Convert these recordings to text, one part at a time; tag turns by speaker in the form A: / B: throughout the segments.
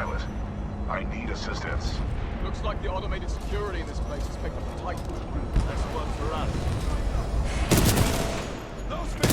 A: Pilot, I need assistance.
B: Looks like the automated security in this place has picked up a titan.
C: That's one for us.
B: Those things!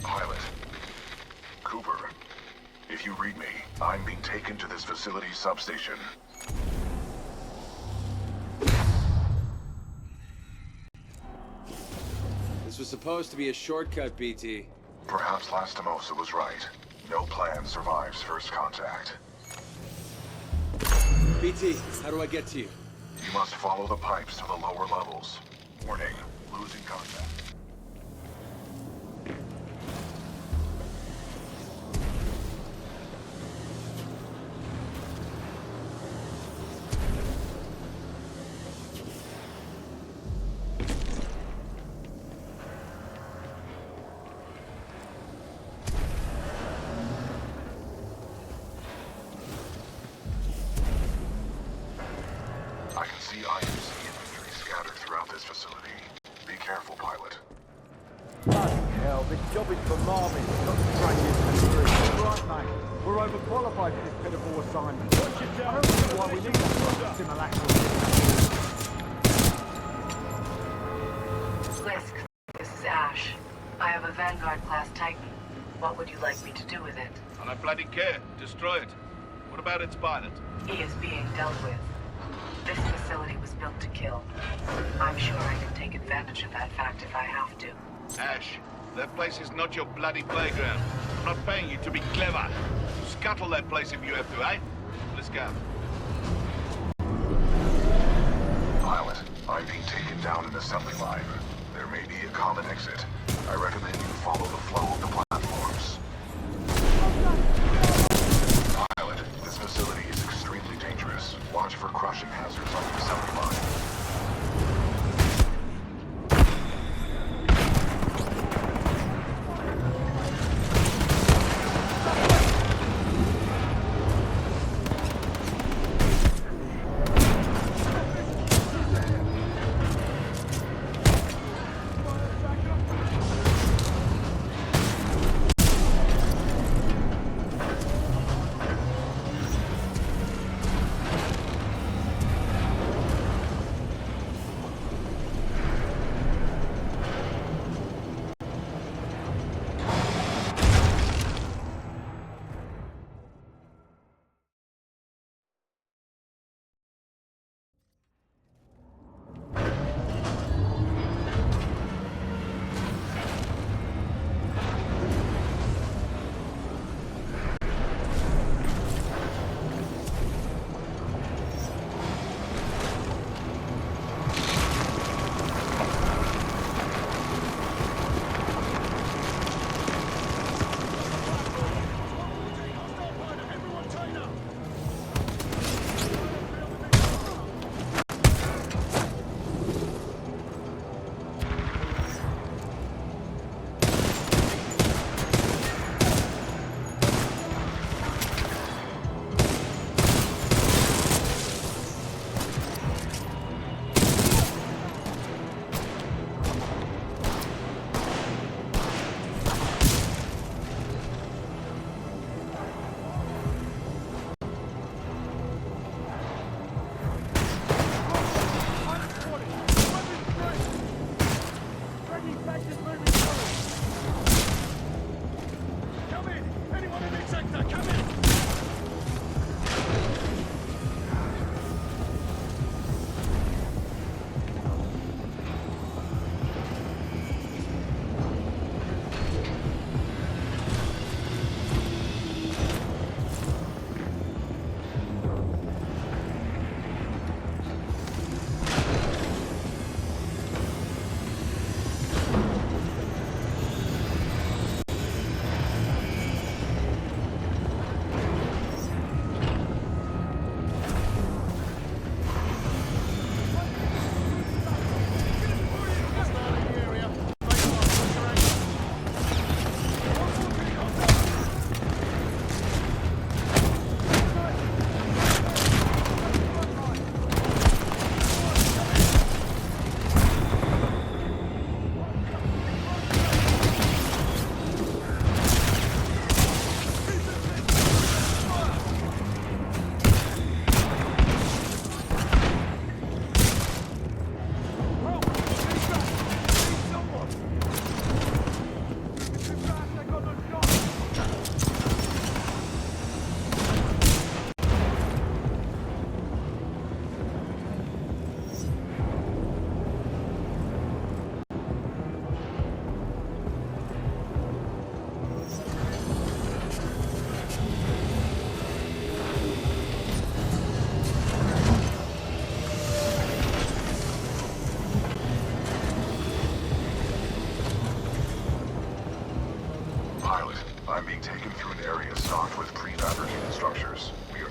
A: Pilot. Cooper, if you read me, I'm being taken to this facility's substation.
D: This was supposed to be a shortcut, BT.
A: Perhaps Lastimosa was right. No plan survives first contact.
D: BT, how do I get to you?
A: You must follow the pipes to the lower levels. Warning, losing contact. I can see IMC infantry scattered throughout this facility. Be careful, pilot.
E: Bloody hell, this job is for Marvin, not strangers to the street. Right, mate. We're overqualified for this pitiful assignment. Watch your I don't see why we need that simulacrum.
F: Lisk, this is Ash. I have a Vanguard-class Titan. What would you like me to do with it?
C: And I bloody care. Destroy it. What about its pilot?
F: He is being dealt with. This facility was built to kill. I'm sure I can take advantage of that fact if I have to.
C: Ash, that place is not your bloody playground. I'm not paying you to be clever. Scuttle that place if you have to, eh? Let's go.
A: Pilot, I'm being taken down an assembly line. There may be a common exit. I recommend you follow the flow of the platforms. Pilot, this facility is extremely dangerous. Watch for crushing hazards on the assembly line.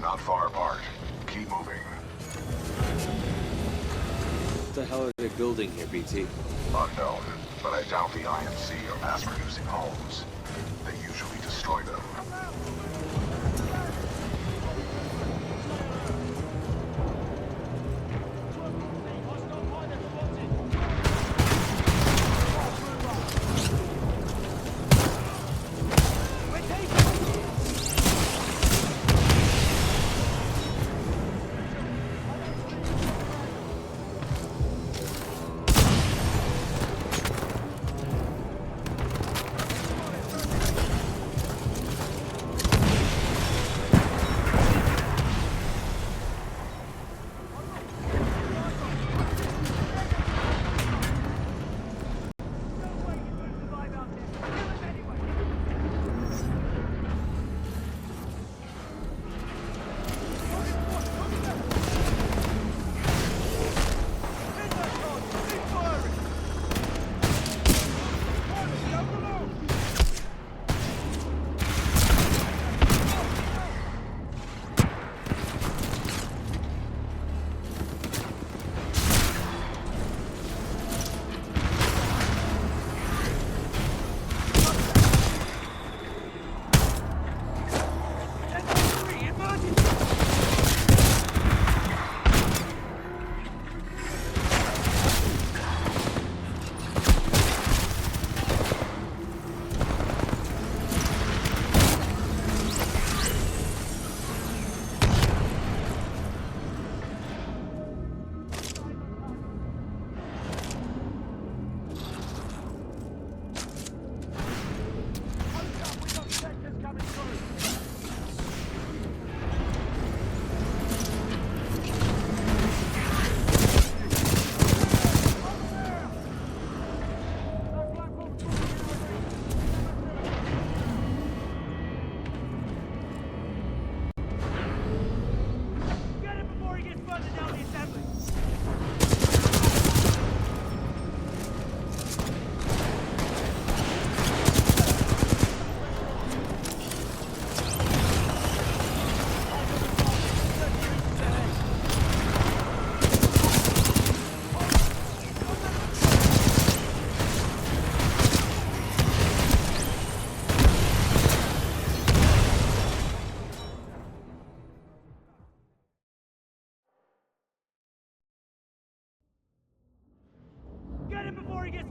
A: not far apart. Keep moving.
D: What the hell are they building here, BT?
A: Unknown, but I doubt the IMC are mass-producing homes. They usually destroy them.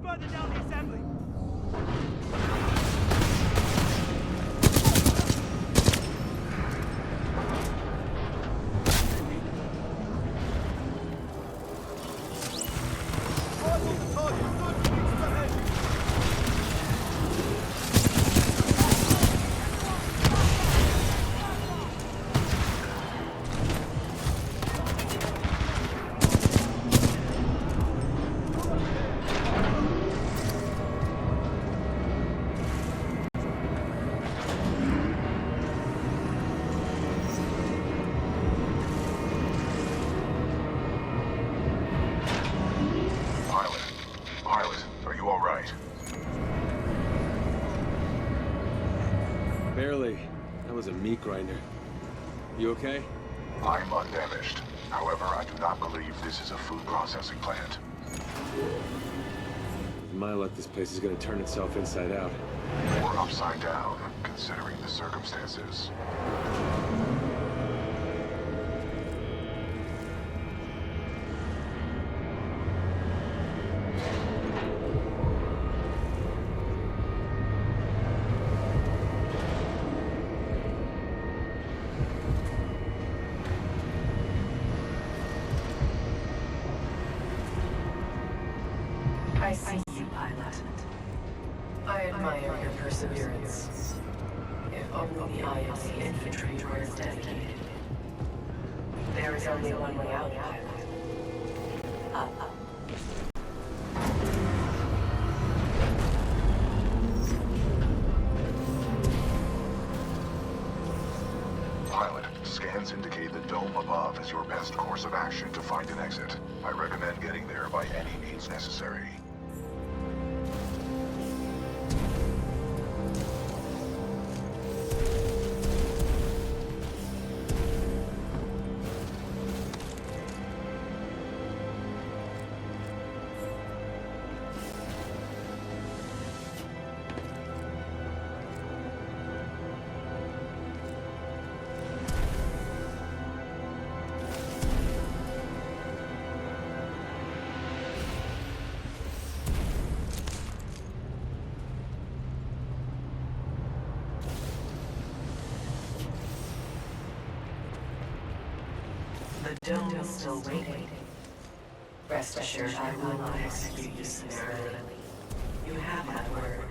E: further down the assembly.
A: Pilot, are you all right?
D: Barely. That was a meat grinder. You okay?
A: I'm undamaged. However, I do not believe this is a food processing plant.
D: With my luck, this place is gonna turn itself inside out.
A: Or upside down, considering the circumstances.
F: I see you, pilot. I admire your perseverance. If only the IMC infantry were as dedicated. There is only one way out, pilot. Up.
A: Pilot, scans indicate the dome above is your best course of action to find an exit. I recommend getting there by any means necessary.
F: The dome is still waiting. Rest assured, I will not execute you summarily. You have my word.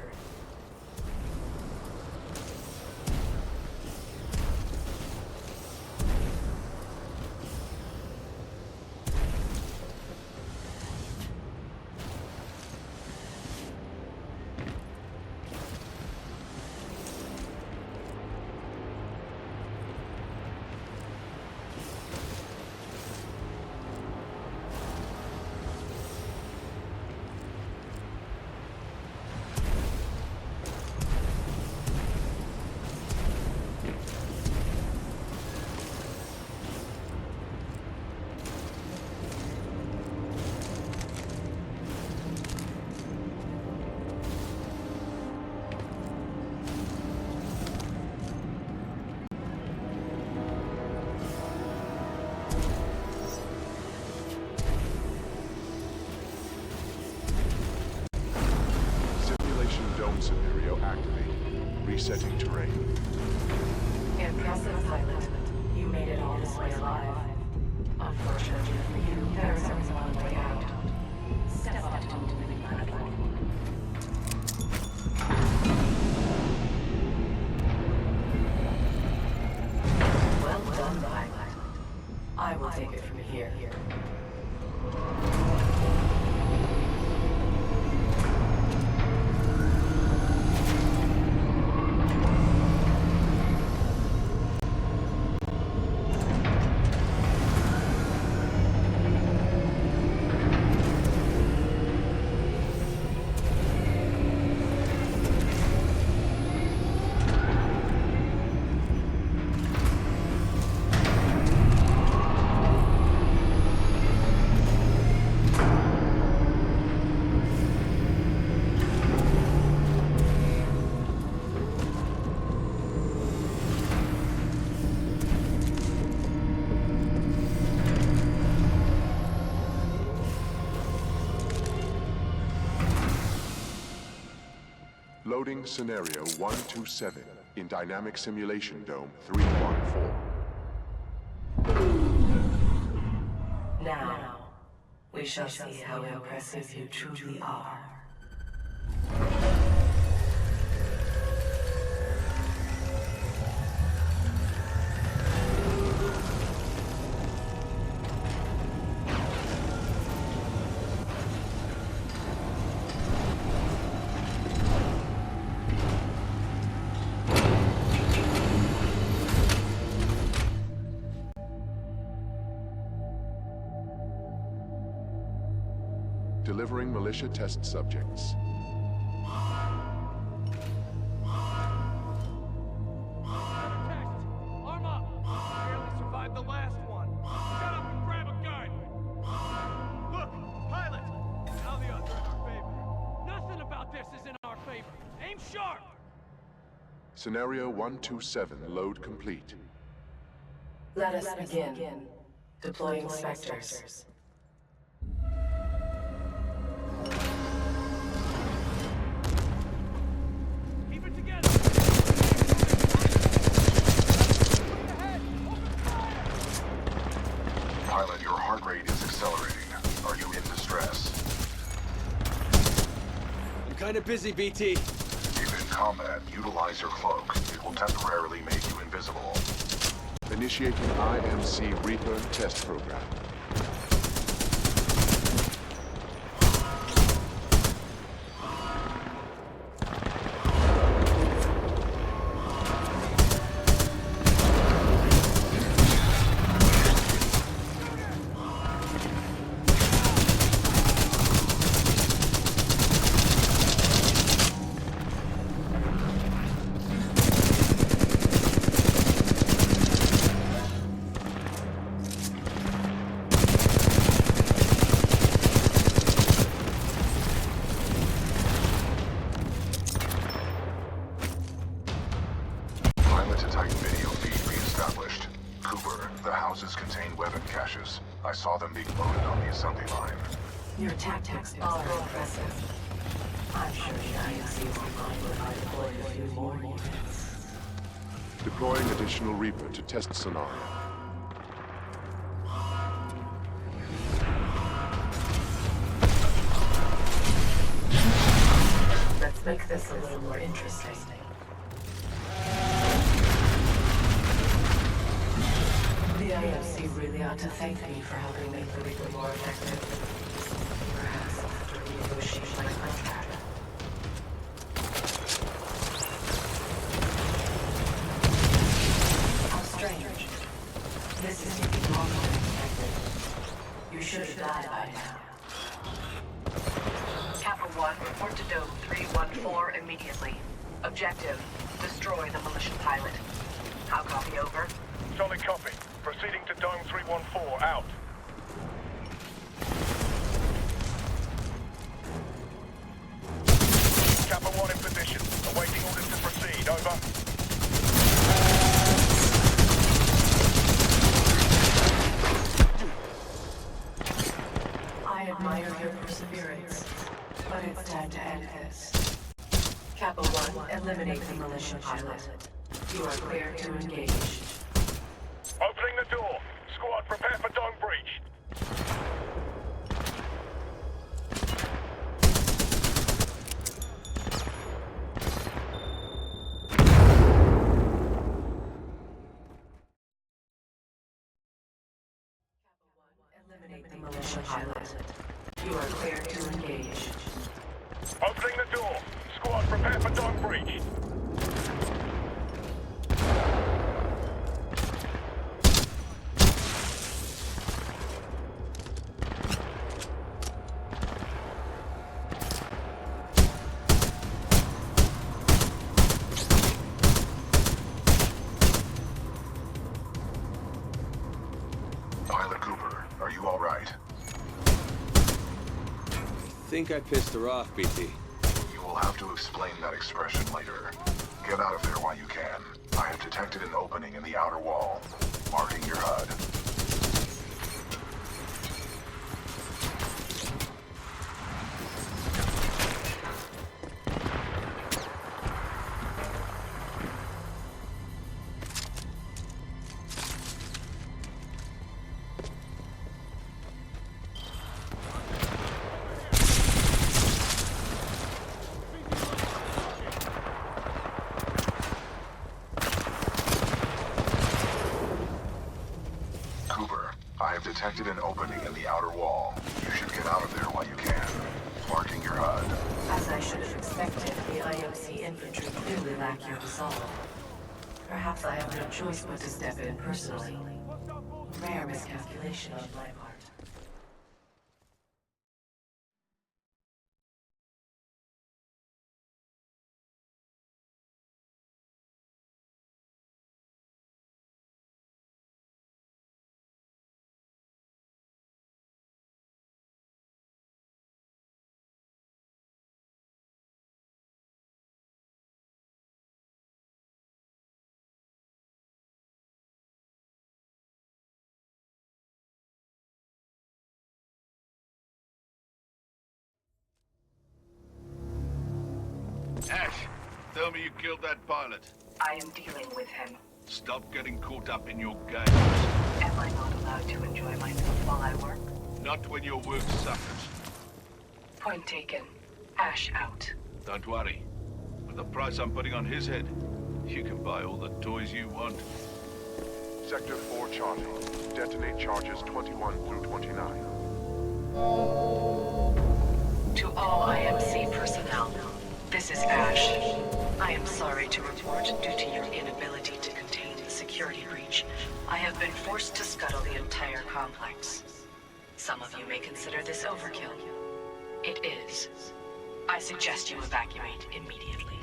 A: Dome scenario activated. Resetting terrain.
F: Impressive, pilot. You made it all this way alive. Unfortunately for you, there is only one way out. Step onto the moving platform. Well done, pilot. I will take it from here.
A: Loading scenario 127 in Dynamic Simulation Dome 314.
F: Now, we shall see how impressive you truly are.
A: Delivering militia test subjects.
B: Arm up! Barely survived the last one. Shut up and grab a gun! Look, pilot! Now the odds are in our favor. Nothing about this is in our favor. Aim sharp!
A: Scenario 127 load complete.
F: Let us begin. Deploying Spectres.
B: Keep it together!
A: Pilot, your heart rate is accelerating. Are you in distress?
D: I'm kind of busy, BT.
A: If in combat, utilize your cloak. It will temporarily make you invisible. Initiating IMC Reaper test program. I saw them being loaded on the assembly line.
F: Your tactics are impressive. I'm sure the IMC will find when I deploy a few more units.
A: Deploying additional Reaper to test scenario.
F: Let's make this a little more interesting. The IMC really ought to thank me for helping make the Reaper more effective. Perhaps I'll have to renegotiate my contract. How strange. This is taking longer than expected. You should have died by now.
G: Kappa 1, report to Dome 314 immediately. Objective, destroy the militia pilot. How copy over?
H: Solid copy. Proceeding to Dome 314, out. Kappa 1 in position. Awaiting orders to proceed, over.
F: I admire your perseverance, but it's time to end this. Kappa 1, eliminate the militia pilot. You are clear to engage.
H: Opening the door. Squad, prepare for dome breach.
F: Eliminate the militia pilot. You are clear to engage.
H: Opening the door. Squad, prepare for dome breach.
A: Pilot Cooper, are you all right?
D: I think I pissed her off, BT.
A: You will have to explain that expression later. Get out of there while you can. I have detected an opening in the outer wall, marking your HUD. Cooper, I have detected an opening in the outer wall. You should get out of there while you can. Marking your HUD.
F: As I should have expected, the IMC infantry clearly lack your resolve. Perhaps I have no choice but to step in personally. Rare miscalculation on my part.
C: Ash, tell me you killed that pilot.
G: I am dealing with him.
C: Stop getting caught up in your game.
G: Am I not allowed to enjoy myself while I work?
C: Not when your work suffers.
G: Point taken. Ash out.
C: Don't worry. With the price I'm putting on his head, you can buy all the toys you want.
H: Sector 4 Charlie. Detonate charges 21 through 29.
G: To all IMC personnel, this is Ash. I am sorry to report, due to your inability to contain the security breach, I have been forced to scuttle the entire complex. Some of you may consider this overkill. It is. I suggest you evacuate immediately.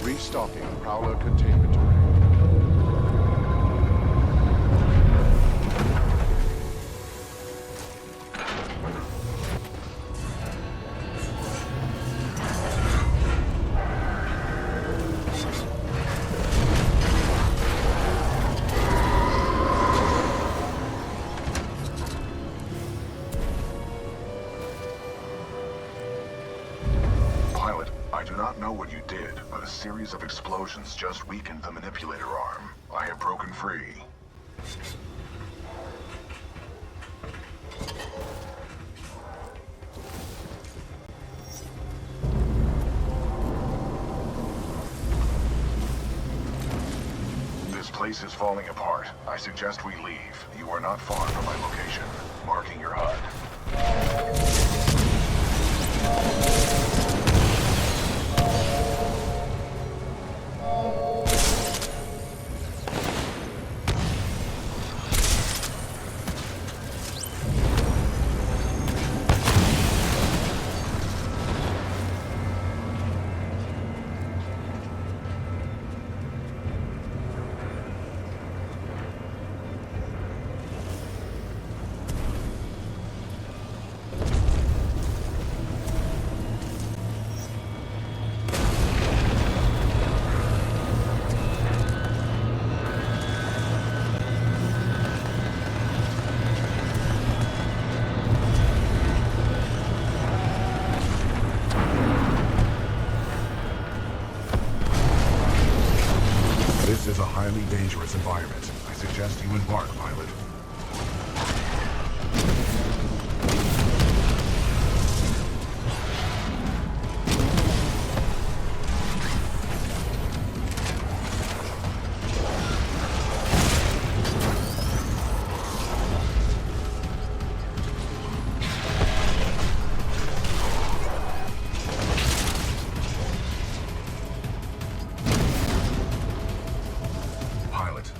H: Restocking Prowler containment array.
A: Pilot, I do not know what you did, but a series of explosions just weakened the manipulator arm. I have broken free. place is falling apart. I suggest we leave. You are not far from my location. Marking your HUD. This is a highly dangerous environment. I suggest you embark, pilot.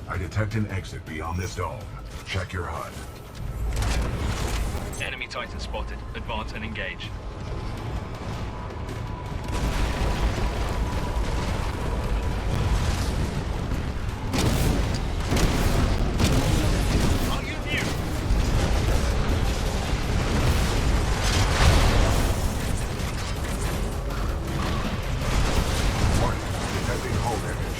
A: I detect an exit beyond this dome. Check your HUD.
B: Enemy Titan spotted. Advance and engage.
A: Detecting hull damage.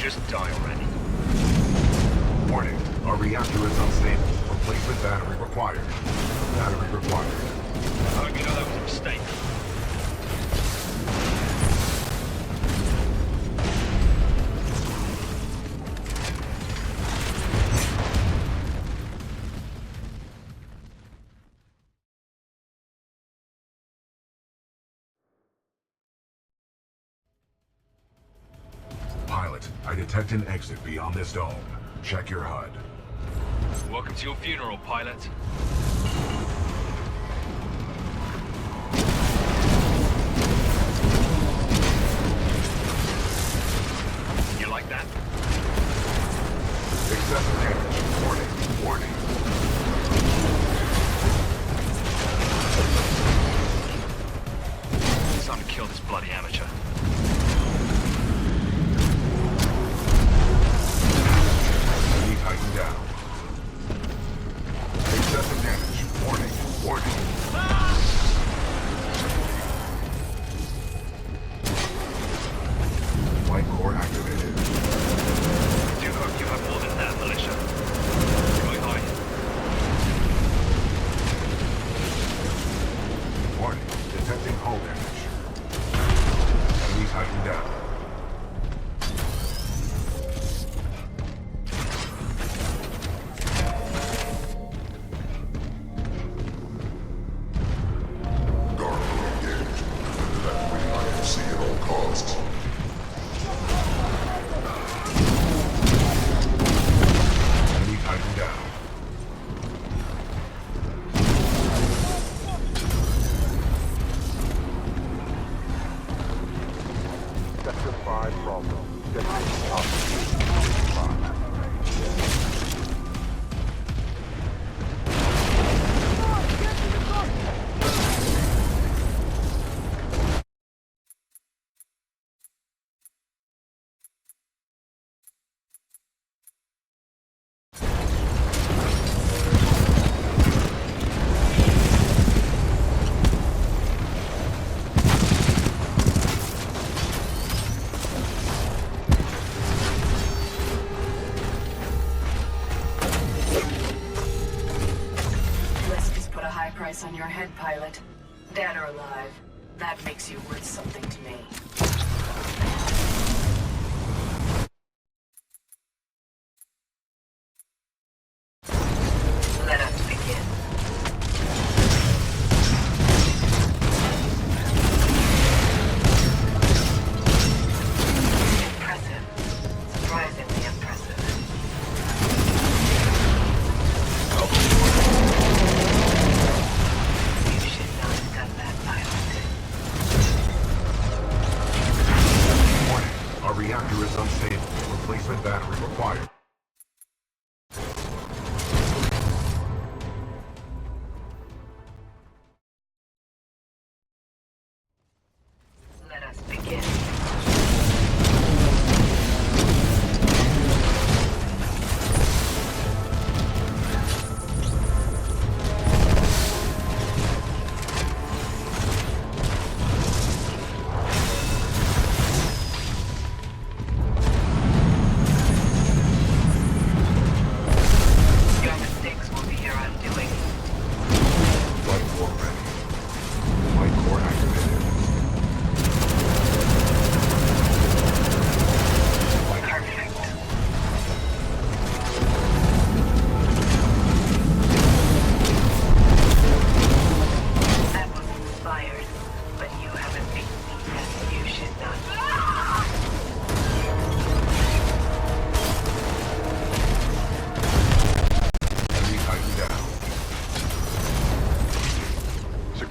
B: Just die already.
A: Warning, our reactor is unstable. Replacement battery required. Battery required.
B: I hope you know that was a mistake.
A: Pilot, I detect an exit beyond this dome. Check your HUD.
B: Welcome to your funeral, pilot. You like that?
A: Excessive damage. Warning. Warning.
B: It's time to kill this bloody amateur.
A: Enemy Titan down. Excessive damage. Warning. Warning. Flight core activated.
B: Do hope you have more than that, militia. Going high.
A: Warning. Detecting hull damage. Enemy Titan down. Enemy Titan down.
H: Sector 5 Bravo. Detonate charges. 5.
F: Let's put a high price on your head, pilot. Dead or alive, that makes you worth something to me. Let us begin.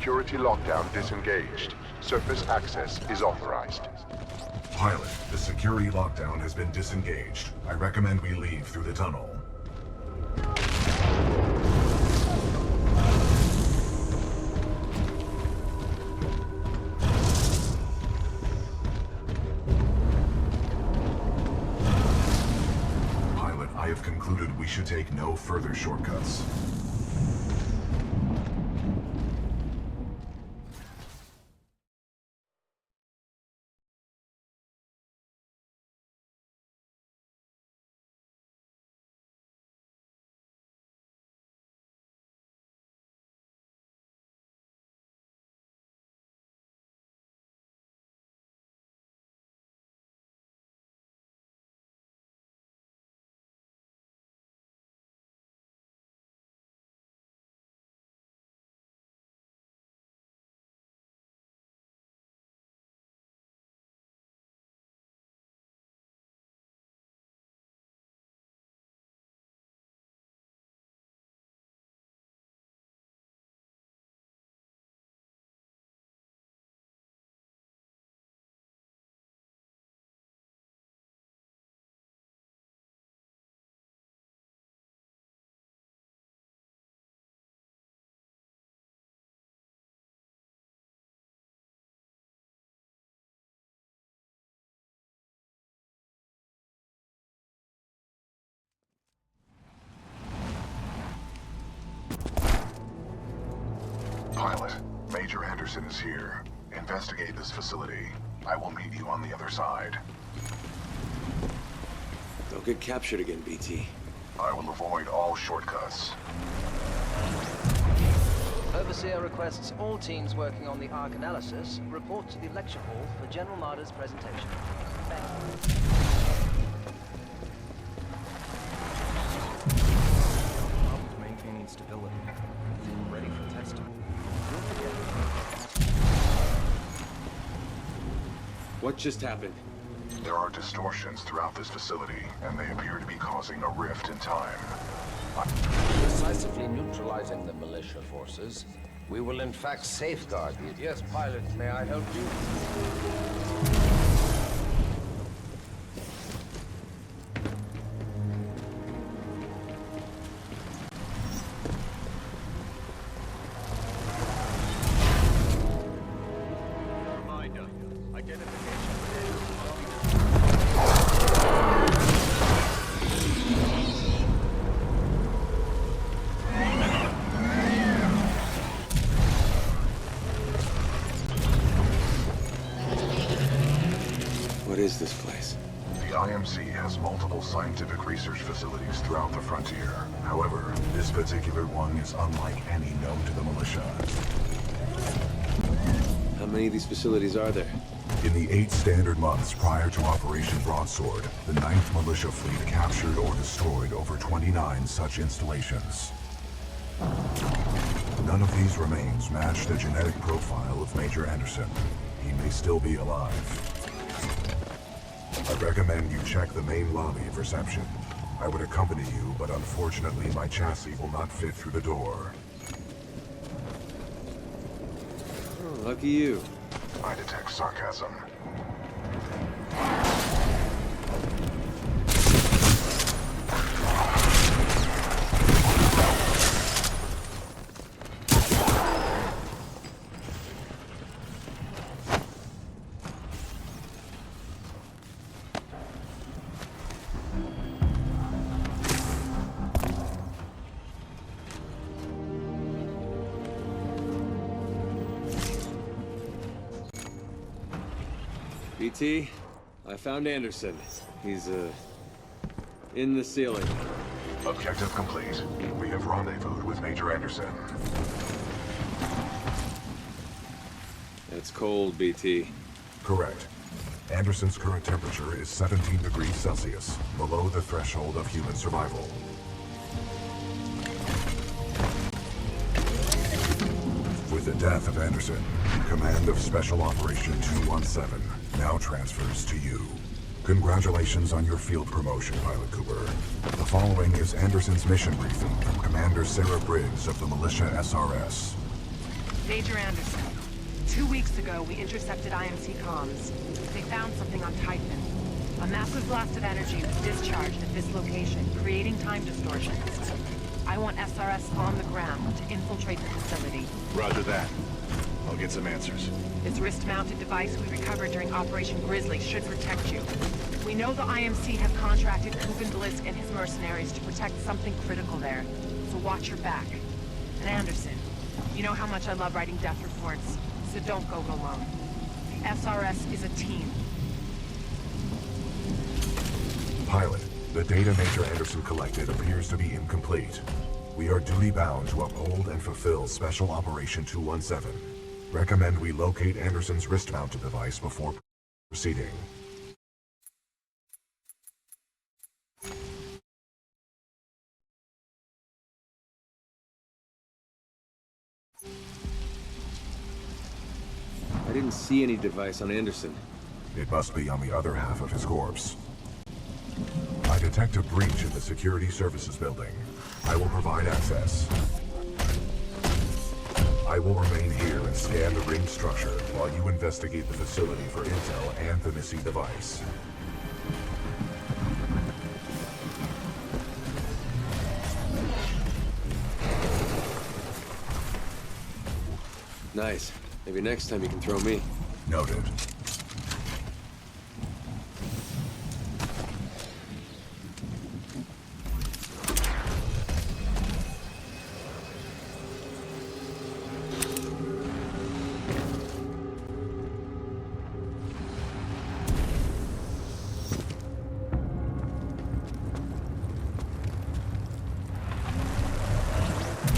H: security lockdown disengaged. Surface access is authorized.
A: Pilot, the security lockdown has been disengaged. I recommend we leave through the tunnel. Pilot, I have concluded we should take no further shortcuts. Pilot, Major Anderson is here. Investigate this facility. I will meet you on the other side.
D: Don't get captured again, BT.
A: I will avoid all shortcuts.
I: Overseer requests all teams working on the Ark analysis report to the lecture hall for General Marder's presentation. Thank you.
E: Maintaining stability. Ready for testing.
D: What just happened?
A: There are distortions throughout this facility, and they appear to be causing a rift in time.
J: Decisively neutralizing the militia forces, we will in fact safeguard the... Yes, pilot, may I help you?
B: Reminder, identification.
D: What is this place?
A: The IMC has multiple scientific research facilities throughout the frontier. However, this particular one is unlike any known to the militia.
D: How many of these facilities are there?
A: In the 8 standard months prior to Operation Broadsword, the 9th Militia Fleet captured or destroyed over 29 such installations. None of these remains match the genetic profile of Major Anderson. He may still be alive. I recommend you check the main lobby of reception. I would accompany you, but unfortunately my chassis will not fit through the door.
D: Oh, lucky you.
A: I detect sarcasm.
D: BT, I found Anderson. He's, in the ceiling.
A: Objective complete. We have rendezvoused with Major Anderson.
D: That's cold, BT.
A: Correct. Anderson's current temperature is 17 degrees Celsius, below the threshold of human survival. With the death of Anderson, command of Special Operation 217 now transfers to you. Congratulations on your field promotion, Pilot Cooper. The following is Anderson's mission briefing from Commander Sarah Briggs of the Militia SRS.
G: Major Anderson. 2 weeks ago, we intercepted IMC comms. They found something on Titan. A massive blast of energy was discharged at this location, creating time distortions. I want SRS on the ground to infiltrate the facility.
H: Roger that. I'll get some answers.
G: This wrist-mounted device we recovered during Operation Grizzly should protect you. We know the IMC have contracted Kugan Blisk and his mercenaries to protect something critical there, so watch your back. And Anderson, you know how much I love writing death reports, so don't go alone. The SRS is a team.
A: Pilot, the data Major Anderson collected appears to be incomplete. We are duty-bound to uphold and fulfill Special Operation 217. Recommend we locate Anderson's wrist-mounted device before proceeding.
D: I didn't see any device on Anderson.
A: It must be on the other half of his corpse. I detect a breach in the security services building. I will provide access. I will remain here and scan the ring structure while you investigate the facility for intel and the missing device.
D: Nice. Maybe next time you can throw me.
A: Noted.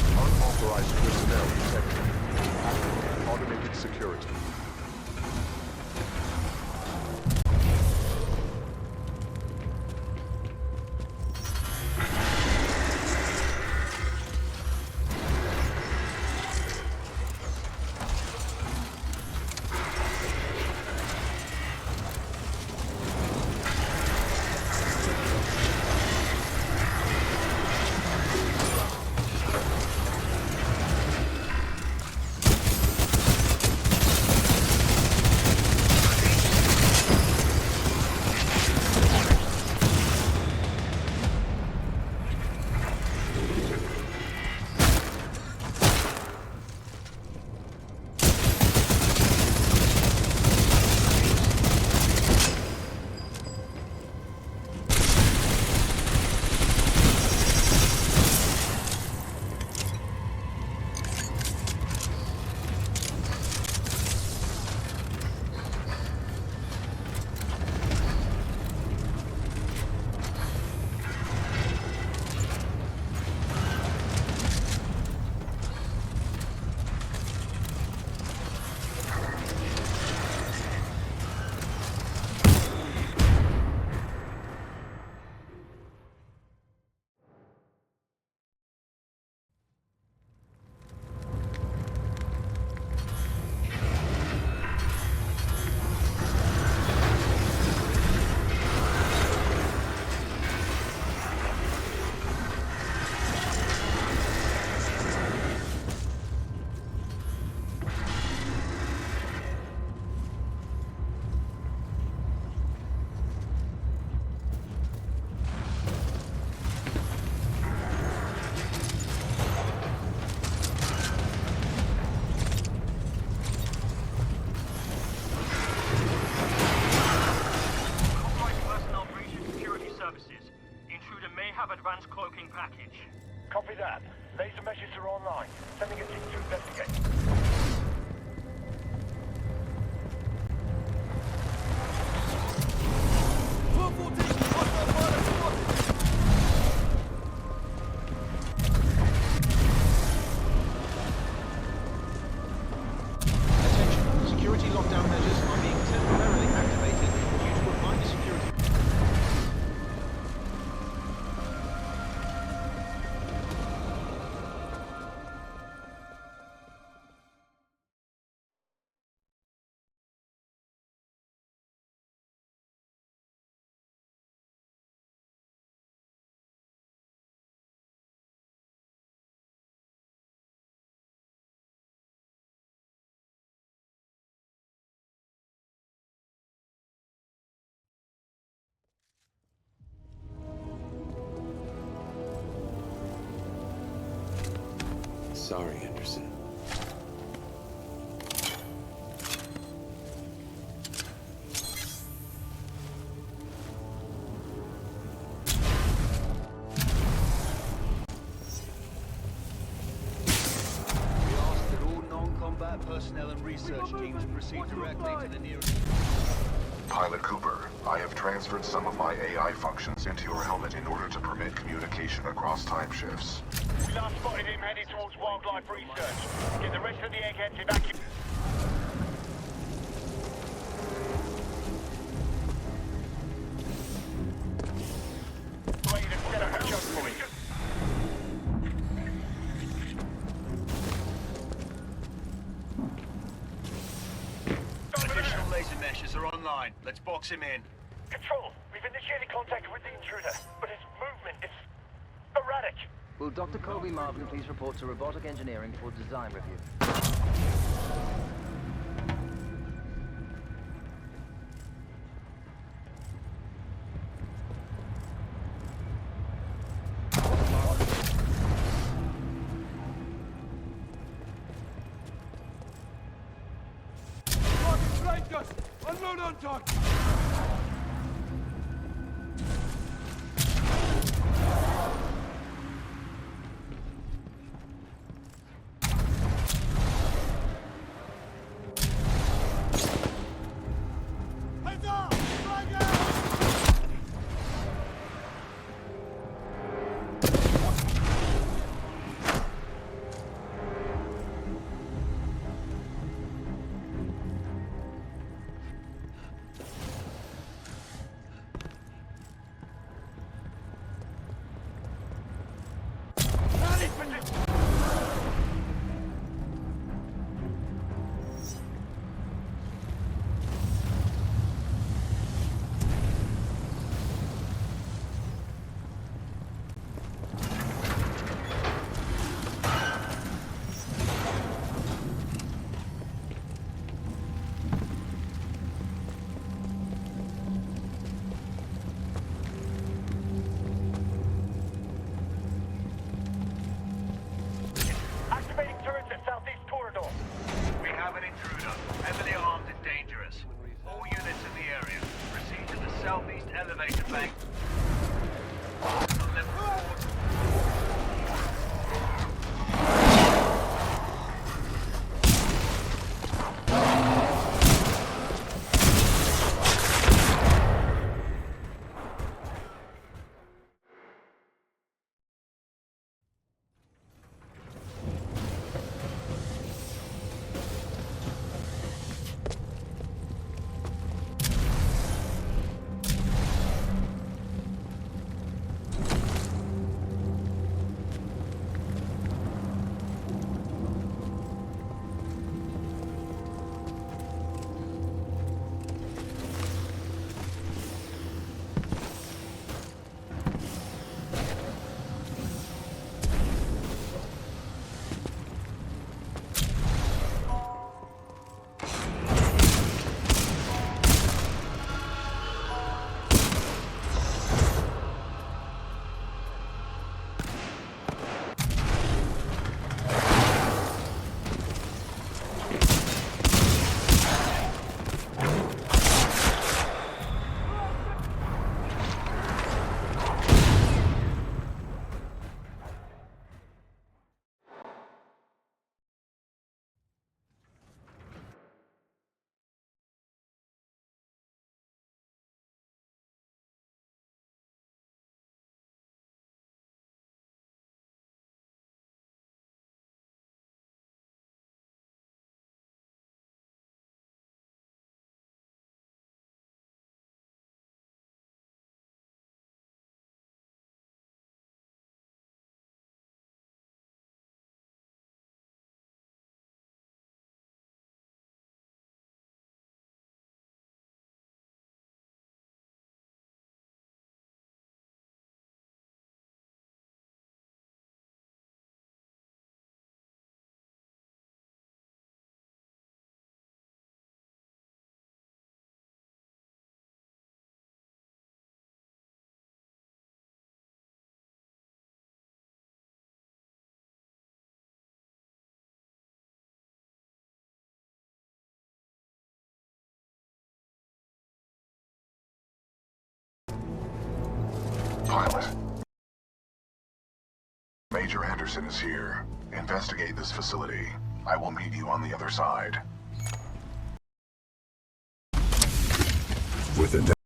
H: Unauthorized personnel detected. Activate automated security.
B: advanced cloaking package.
E: Copy that. Laser measures are online. Sending a team to investigate.
K: Attention. Security lockdown measures are being temporarily activated due to a minor security.
D: Sorry, Anderson.
K: Personnel and research teams proceed directly to the nearest...
A: Pilot Cooper, I have transferred some of my AI functions into your helmet in order to permit communication across time shifts.
B: We last spotted him heading towards wildlife research. Get the rest of the eggheads evacuated. And set up a choke point.
K: Additional laser meshes are online. Let's box him in.
B: Control, we've initiated contact with the intruder, but his movement is erratic.
I: Will Dr. Colby Marvin please report to Robotic Engineering for design review?
B: Unload on target! Heads up! Flag out!
A: Pilot. Major Anderson is here. Investigate this facility. I will meet you on the other side. With a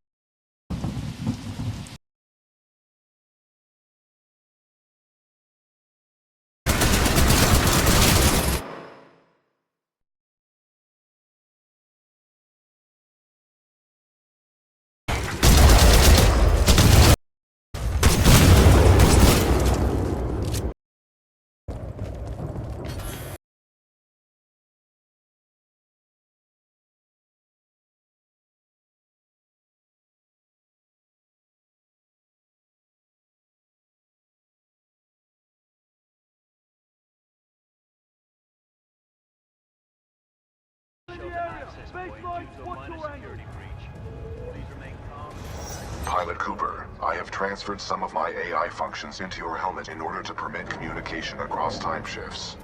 A: Pilot Cooper, I have transferred some of my AI functions into your helmet in order to permit communication across time shifts.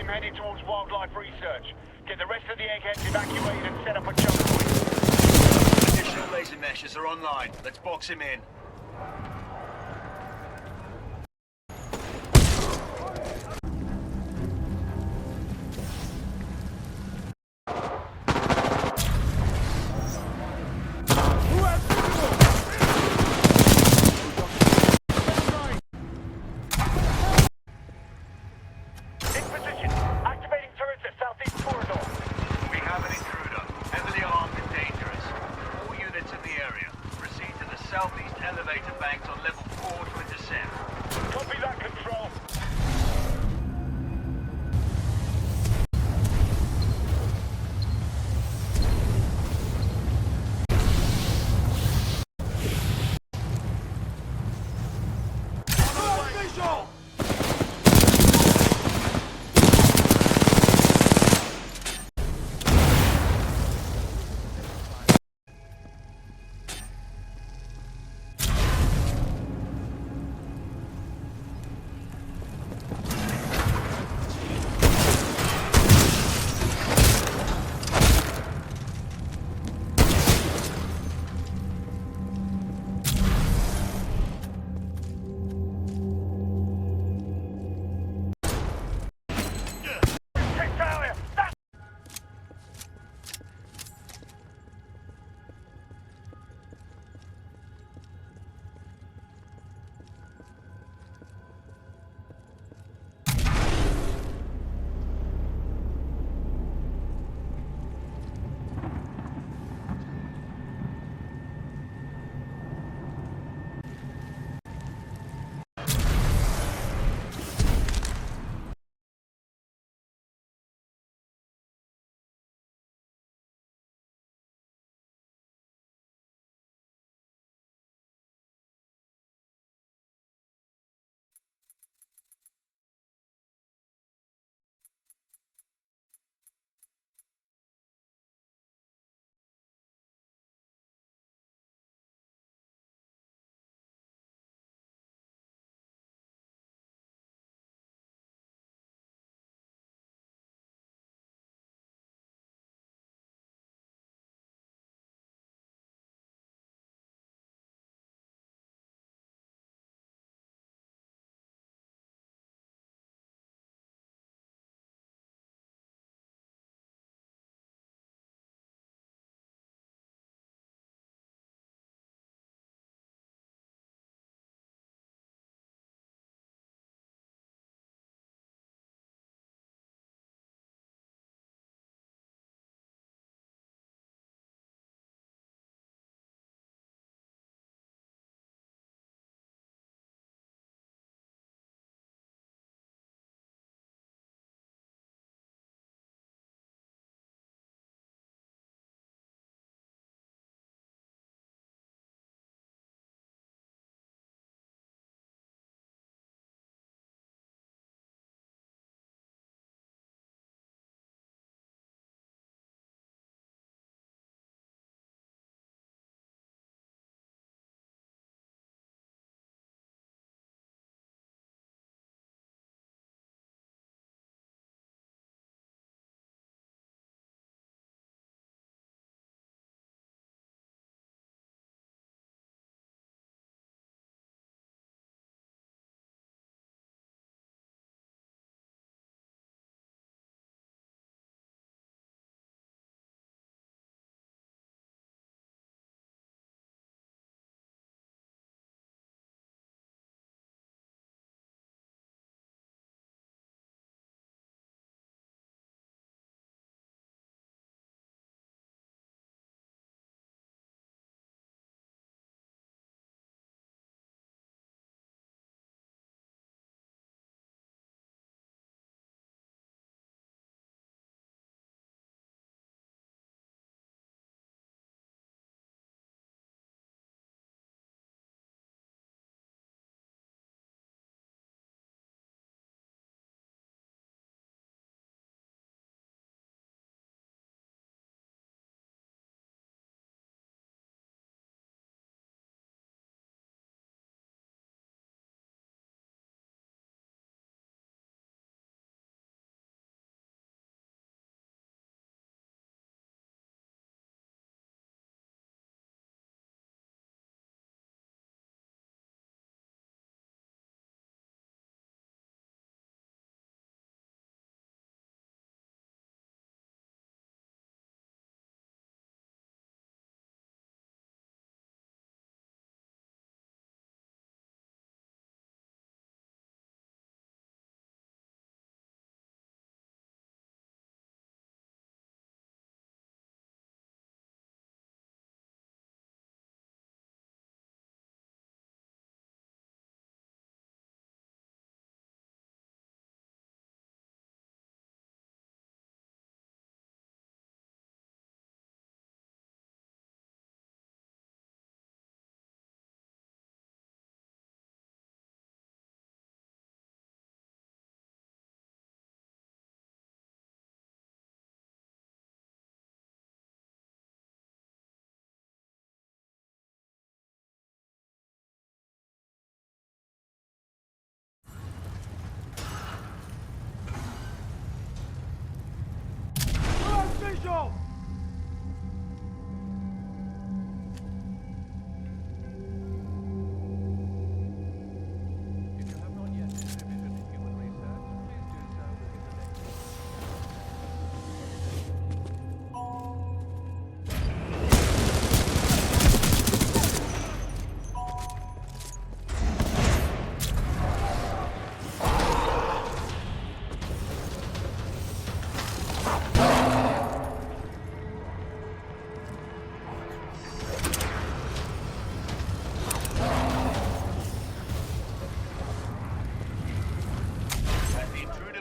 L: Heading towards wildlife research. Get the rest of the eggheads evacuated and set up a jump point.
B: Additional laser meshes are online. Let's box him in.
L: Southeast elevator banks on level 4 for a descent. Copy that, Control.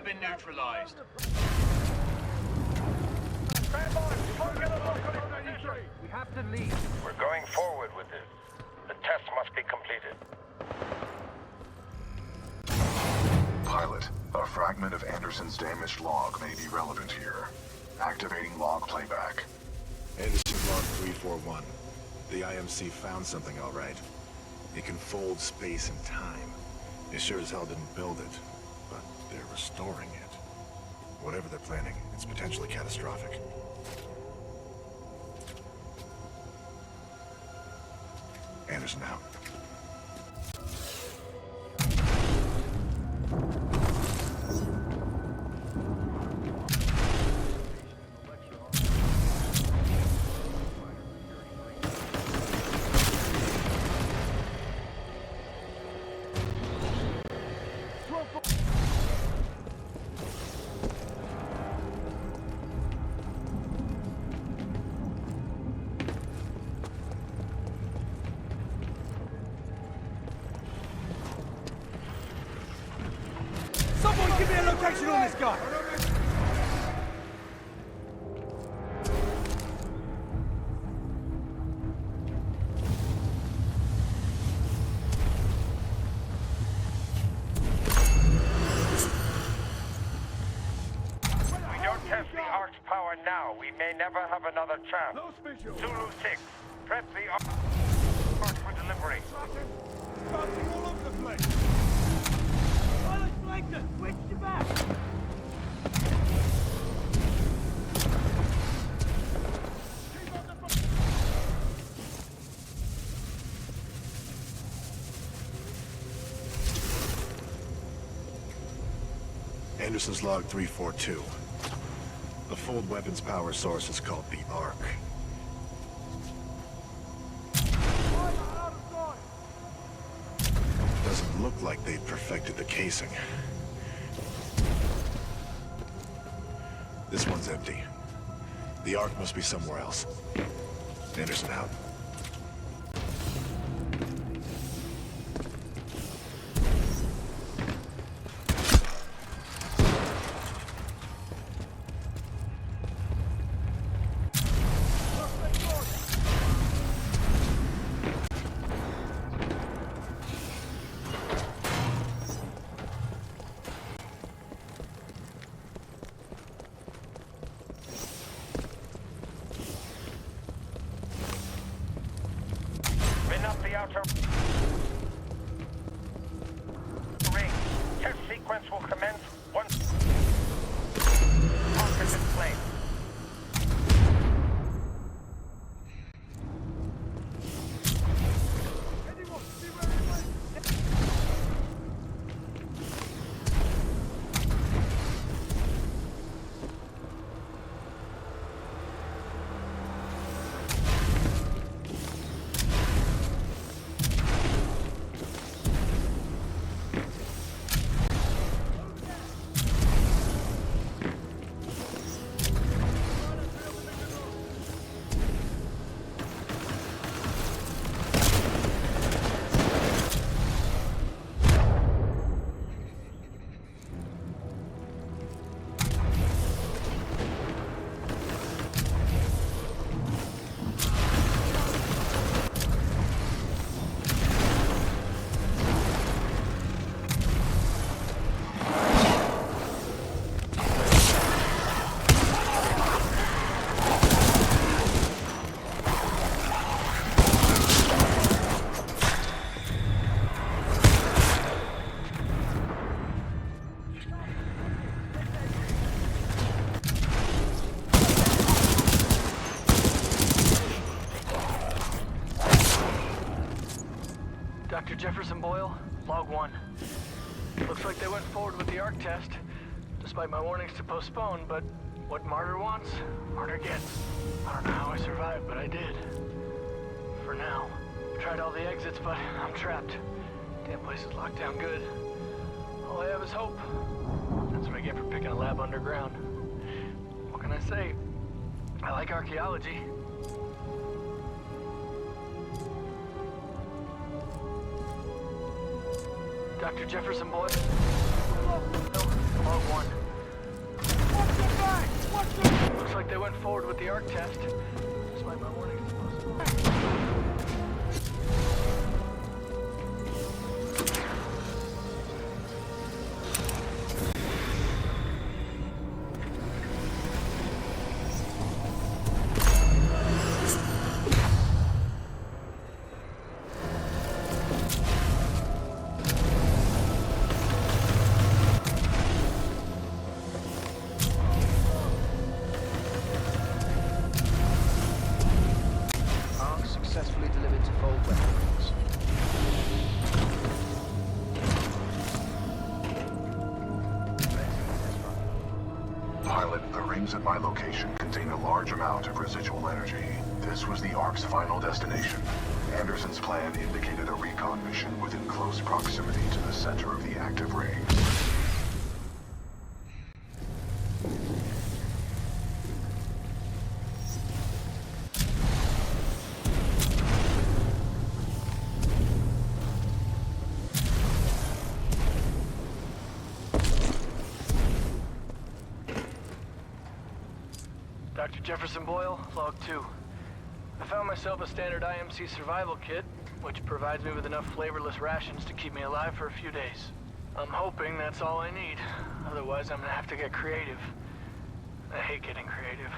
L: been neutralized.
E: We have to leave.
L: We're going forward with this. The test must be completed.
A: Pilot, a fragment of Anderson's damaged log may be relevant here. Activating log playback.
M: Anderson log 341. The IMC found something all right. It can fold space and time. They sure as hell didn't build it, but they're restoring it. Whatever they're planning, it's potentially catastrophic. Anderson out.
B: Someone give me a location on this guy!
L: We don't test the Ark's power now. We may never have another chance. Zulu 6, prep the Ark for delivery.
B: Bouncing all over the place! Pilot Flanker, switch to back!
M: Anderson's log 342. The fold weapons power source is called the Ark. Doesn't look like they've perfected the casing. This one's empty. The Ark must be somewhere else. Anderson out.
L: Spin up the outer ring. Test sequence will commence once Ark is in place.
N: Dr. Jefferson Boyle, log 1. Looks like they went forward with the Ark test, despite my warnings to postpone, but what Martyr wants, Martyr gets. I don't know how I survived, but I did. For now. Tried all the exits, but I'm trapped. Damn place is locked down good. All I have is hope. That's what I get for picking a lab underground. What can I say? I like archaeology. Dr. Jefferson Boyle? No, Log 1.
B: Watch your back! Watch your...
N: Looks like they went forward with the ARC test, despite my warnings to postpone.
I: Successfully delivered to Fold weapons.
A: Pilot, the rings at my location contain a large amount of residual energy. This was the Ark's final destination. Anderson's plan indicated a recon mission within close proximity to the center of the active rings.
N: Dr. Jefferson Boyle, Log 2. I found myself a standard IMC survival kit, which provides me with enough flavorless rations to keep me alive for a few days. I'm hoping that's all I need. Otherwise, I'm gonna have to get creative. I hate getting creative.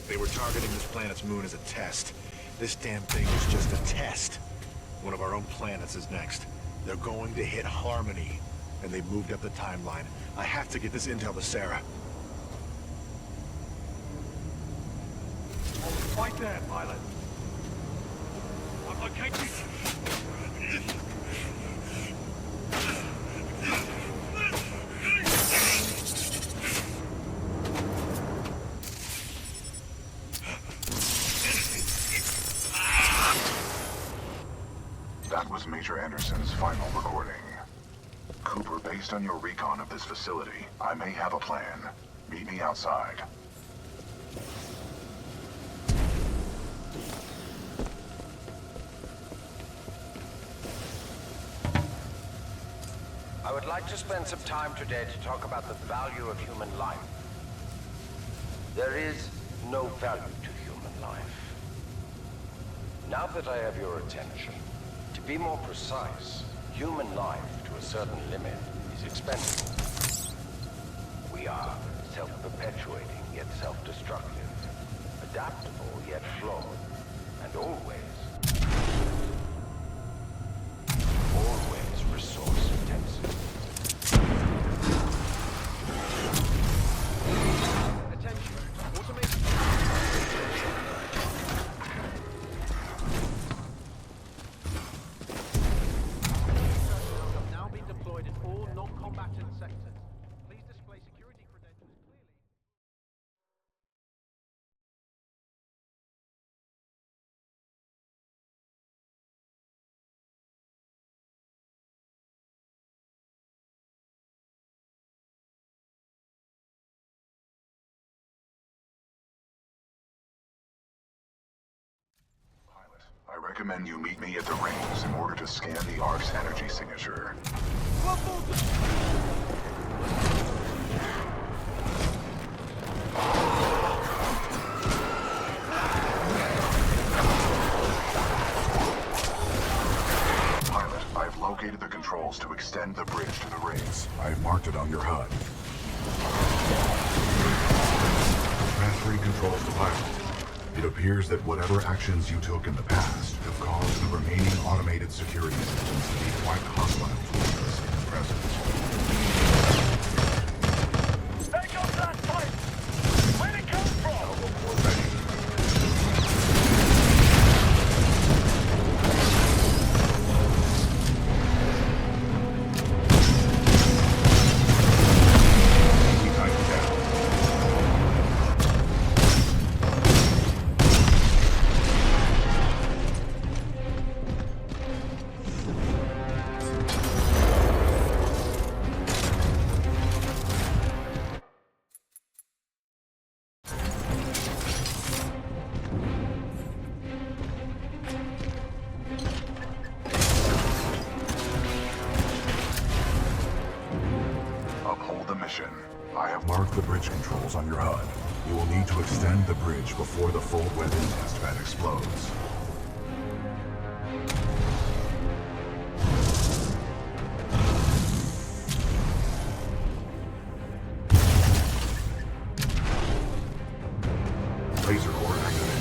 M: They were targeting this planet's moon as a test. This damn thing is just a test. One of our own planets is next. They're going to hit Harmony, and they've moved up the timeline. I have to get this intel to Sarah.
B: Right there, pilot. I've located...
A: That was Major Anderson's final recording. Cooper, based on your recon of this facility, I may have a plan. Meet me outside.
J: I would like to spend some time today to talk about the value of human life. There is no value to human life. Now that I have your attention, to be more precise, human life to a certain limit is expendable. We are self-perpetuating yet self-destructive, adaptable yet flawed, and always resource intensive.
K: Attention. Automation. Personnel have now been deployed in all non-combatant sectors. Please display security credentials clearly.
A: I recommend you meet me at the rings in order to scan the Ark's energy signature. Pilot, I've located the controls to extend the bridge to the rings. I've marked it on your HUD. Transferring controls to pilot. It appears that whatever actions you took in the past have caused the remaining automated security systems to be quite hostile towards us in the present.
L: Back up that fight! Where'd it come from?
A: bridge controls on your HUD. You will need to extend the bridge before the fold weapon test bed explodes. Laser core activated.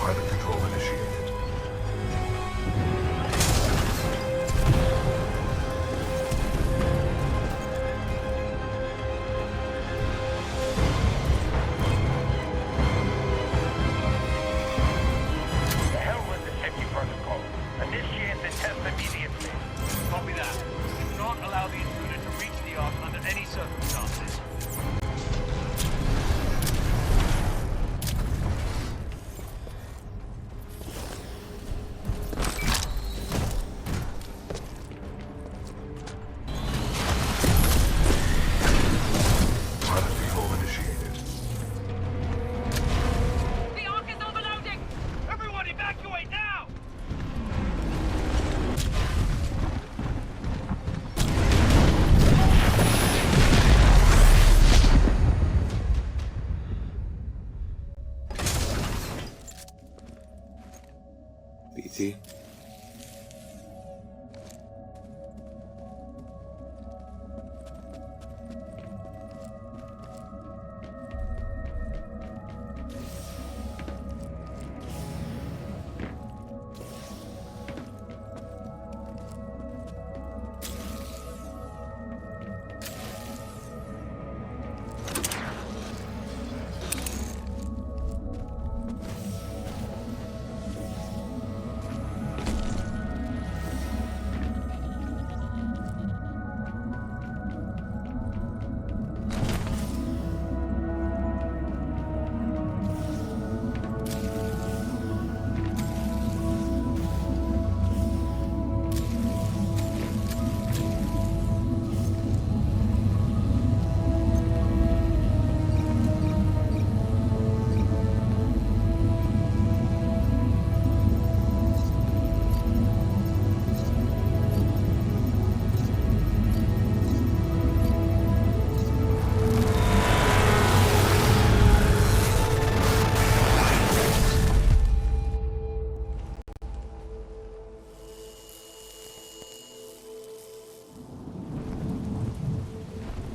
A: Pilot control initiated.
L: The hell with the safety protocol. Initiate the test immediately.
B: Copy that. Do not allow the intruder to reach the Ark under any circumstances.
A: Pilot control initiated.
B: The Ark is overloading! Everyone evacuate now!
D: BT.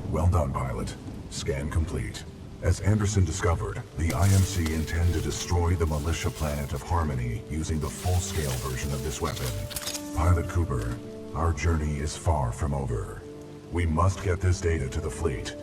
A: Well done, pilot. Scan complete. As Anderson discovered, the IMC intend to destroy the militia planet of Harmony using the full-scale version of this weapon. Pilot Cooper, our journey is far from over. We must get this data to the fleet.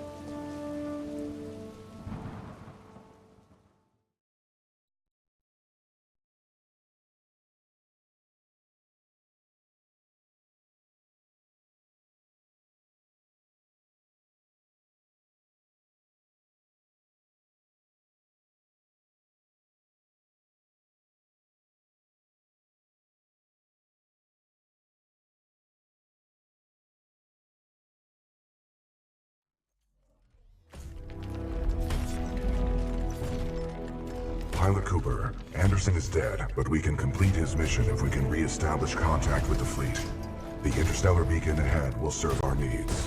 A: Pilot Cooper, Anderson is dead, but we can complete his mission if we can re-establish contact with the fleet. The interstellar beacon ahead will serve our needs.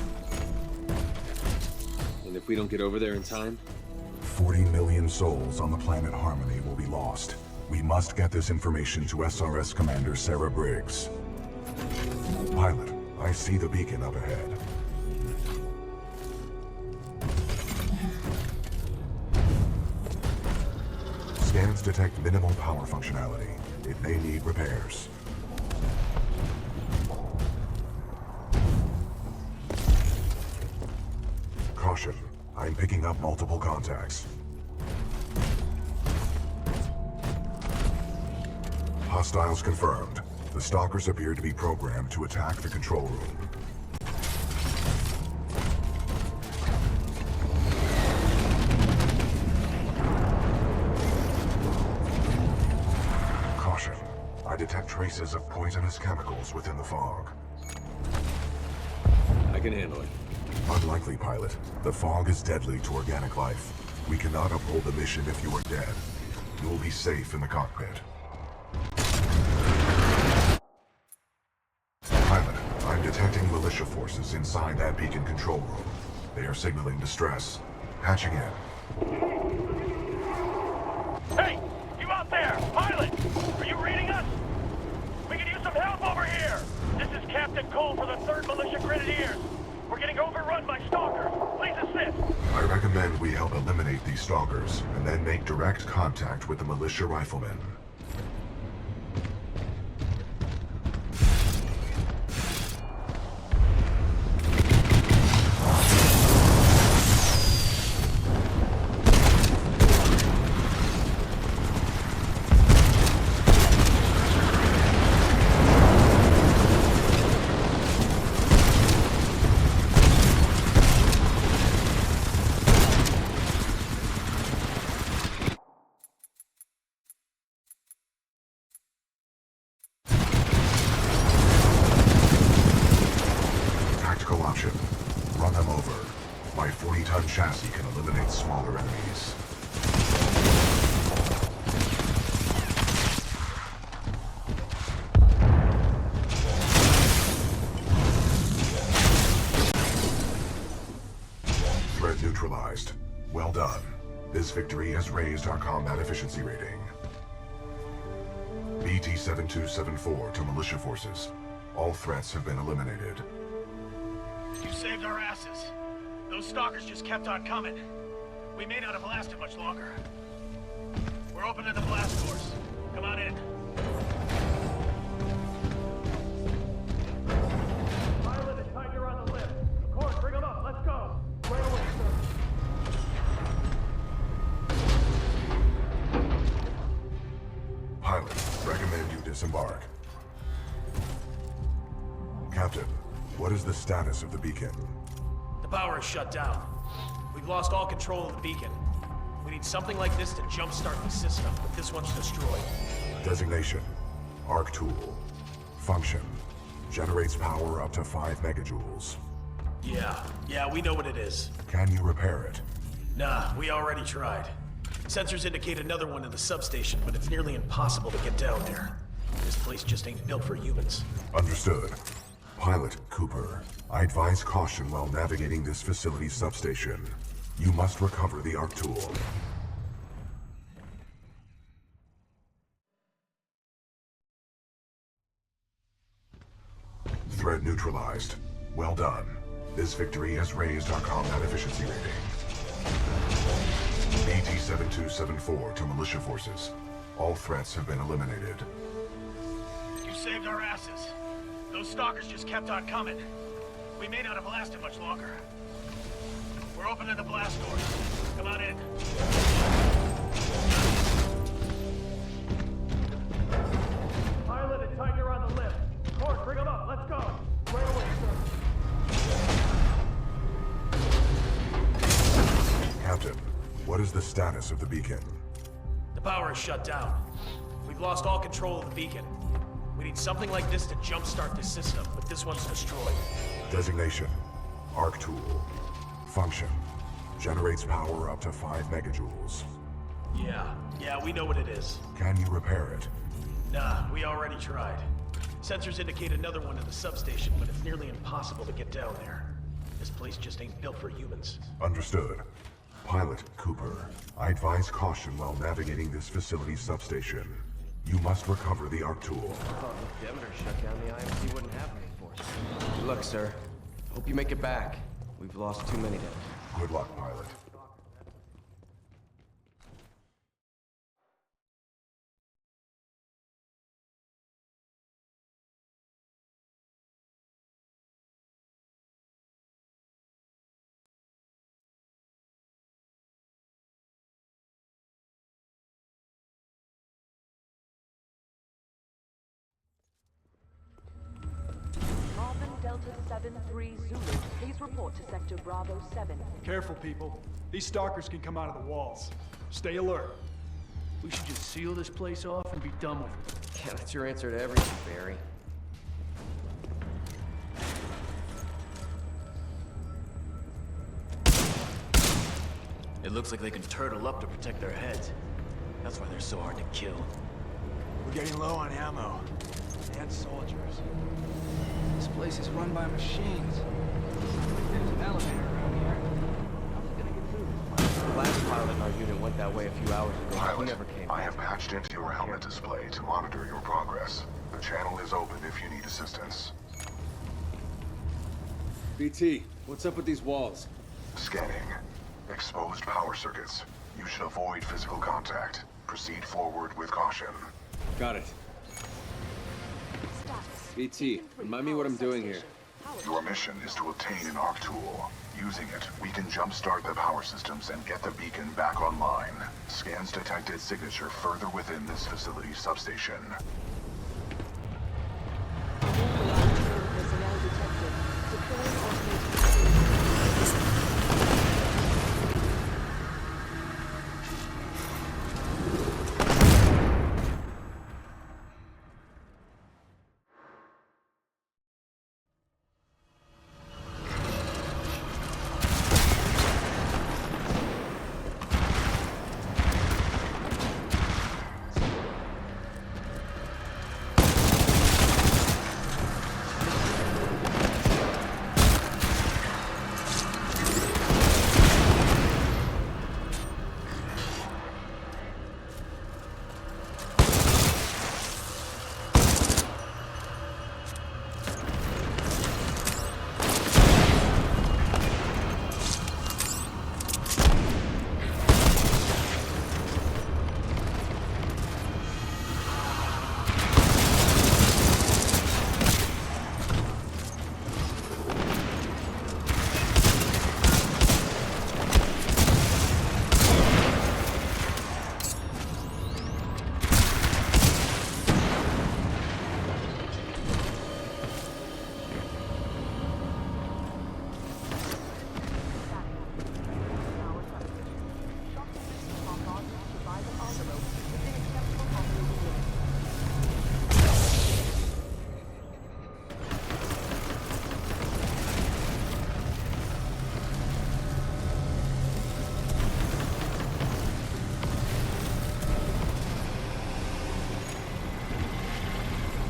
D: And if we don't get over there in time?
A: 40 million souls on the planet Harmony will be lost. We must get this information to SRS Commander Sarah Briggs. Pilot, I see the beacon up ahead. Scans detect minimal power functionality. It may need repairs. Caution. I'm picking up multiple contacts. Hostiles confirmed. The stalkers appear to be programmed to attack the control room. detect traces of poisonous chemicals within the fog.
D: I can handle it.
A: Unlikely, pilot. The fog is deadly to organic life. We cannot uphold the mission if you are dead. You will be safe in the cockpit. Pilot, I'm detecting militia forces inside that beacon control room. They are signaling distress. Patching in.
L: Hey! You out there! Pilot! Are you reading us? We could use some help over here! This is Captain Cole for the 3rd Militia Grenadiers. We're getting overrun by stalkers. Please assist!
A: I recommend we help eliminate these stalkers, and then make direct contact with the militia riflemen. Run them over. My 40-ton chassis can eliminate smaller enemies. Threat neutralized. Well done. This victory has raised our combat efficiency rating. BT-7274 to militia forces. All threats have been eliminated.
K: You saved our asses. Those stalkers just kept on coming. We may not have lasted much longer. We're opening the blast doors. Come on in. Pilot and Tiger on the lift. Of course, bring them up. Let's go. Right away, sir.
A: Pilot, recommend you disembark. Captain, what is the status of the beacon?
K: The power is shut down. We've lost all control of the beacon. We need something like this to jumpstart the system, but this one's destroyed.
A: Designation: Arc Tool. Function: generates power up to 5 megajoules.
K: Yeah, we know what it is.
A: Can you repair it?
K: Nah, we already tried. Sensors indicate another one in the substation, but it's nearly impossible to get down there. This place just ain't built for humans.
A: Understood. Pilot Cooper, I advise caution while navigating this facility's substation. You must recover the Arc Tool. Threat neutralized. Well done. This victory has raised our combat efficiency rating. BT-7274 to militia forces. All threats have been eliminated.
K: You saved our asses. Those stalkers just kept on coming. We may not have lasted much longer. We're opening the blast doors. Come on in. Pilot and Tiger on the lift. Of course, bring them up. Let's go. Right away, sir.
A: Captain, what is the status of the beacon?
K: The power is shut down. We've lost all control of the beacon. We need something like this to jumpstart the system, but this one's destroyed.
A: Designation: Arc Tool. Function: generates power up to 5 megajoules.
K: Yeah, we know what it is.
A: Can you repair it?
K: Nah, we already tried. Sensors indicate another one in the substation, but it's nearly impossible to get down there. This place just ain't built for humans.
A: Understood. Pilot Cooper, I advise caution while navigating this facility's substation. You must recover the Arc Tool.
I: Oh, if Demeter shut down, the IMC wouldn't have any force. Good luck, sir. Hope you make it back. We've lost too many.
A: Good luck, pilot.
O: Delta 7-3 Zulu, please report to Sector Bravo 7.
P: Careful, people. These stalkers can come out of the walls. Stay alert.
B: We should just seal this place off and be done with it.
P: Yeah, that's your answer to everything, Barry.
Q: It looks like they can turtle up to protect their heads. That's why they're so hard to kill.
K: We're getting low on ammo. And soldiers.
N: This place is run by machines. There's an elevator around here. How's it gonna get through this place?
P: The last pilot in our unit went that way a few hours ago. He
A: Pilot,
P: never came
A: I
P: back.
A: have patched into your helmet display to monitor your progress. The channel is open if you need assistance.
D: BT, what's up with these walls?
A: Scanning. Exposed power circuits. You should avoid physical contact. Proceed forward with caution.
D: Got it. BT, remind me what I'm doing here.
A: Your mission is to obtain an arc tool. Using it, we can jumpstart the power systems and get the beacon back online. Scans detected signature further within this facility's substation.
O: Personnel detected. Deploying automated.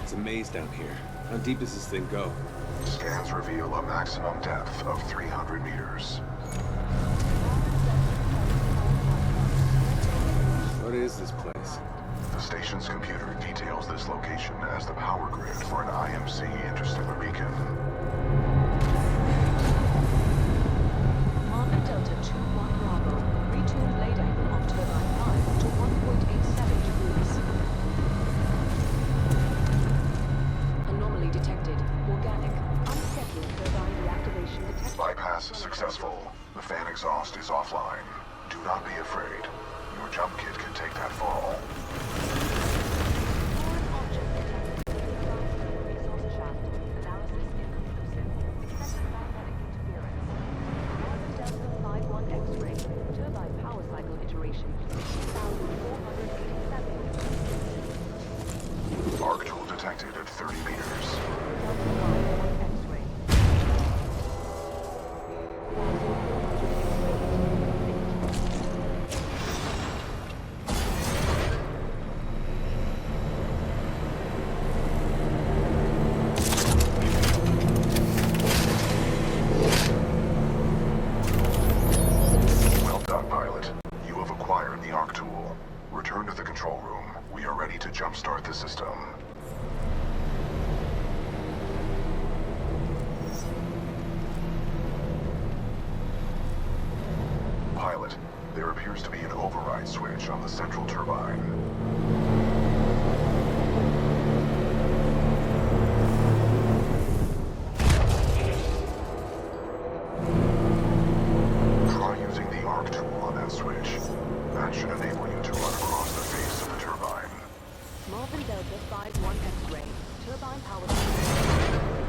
D: It's a maze down here. How deep does this thing go?
A: Scans reveal a maximum depth of 300 meters.
D: What is this place?
A: The station's computer details this location as the power grid for an IMC interstellar beacon.
O: Marvin Delta 2-1 Bravo. Retune blade angle of turbine 5 to 1.87 degrees. Anomaly detected. Organic. Unscheduled turbine reactivation detected.
A: Bypass successful. The fan exhaust is offline. Do not be afraid. Your jump kit can take that fall.
O: Foreign object detected. Exhaust shaft. Analysis inconclusive. Excessive magnetic interference. Marvin Delta 5-1 X-ray. Turbine power cycle iteration. 2,487.
A: Arc tool detected at 30 meters. Well done, pilot. You have acquired the arc tool. Return to the control room. We are ready to jumpstart the system. Pilot, there appears to be an override switch on the central turbine. Try using the arc tool on that switch. That should enable you to run across the face of the turbine.
O: Marvin Delta 5-1 X-ray. Turbine power cycle. 1,487.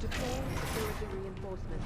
O: Deploying security reinforcements.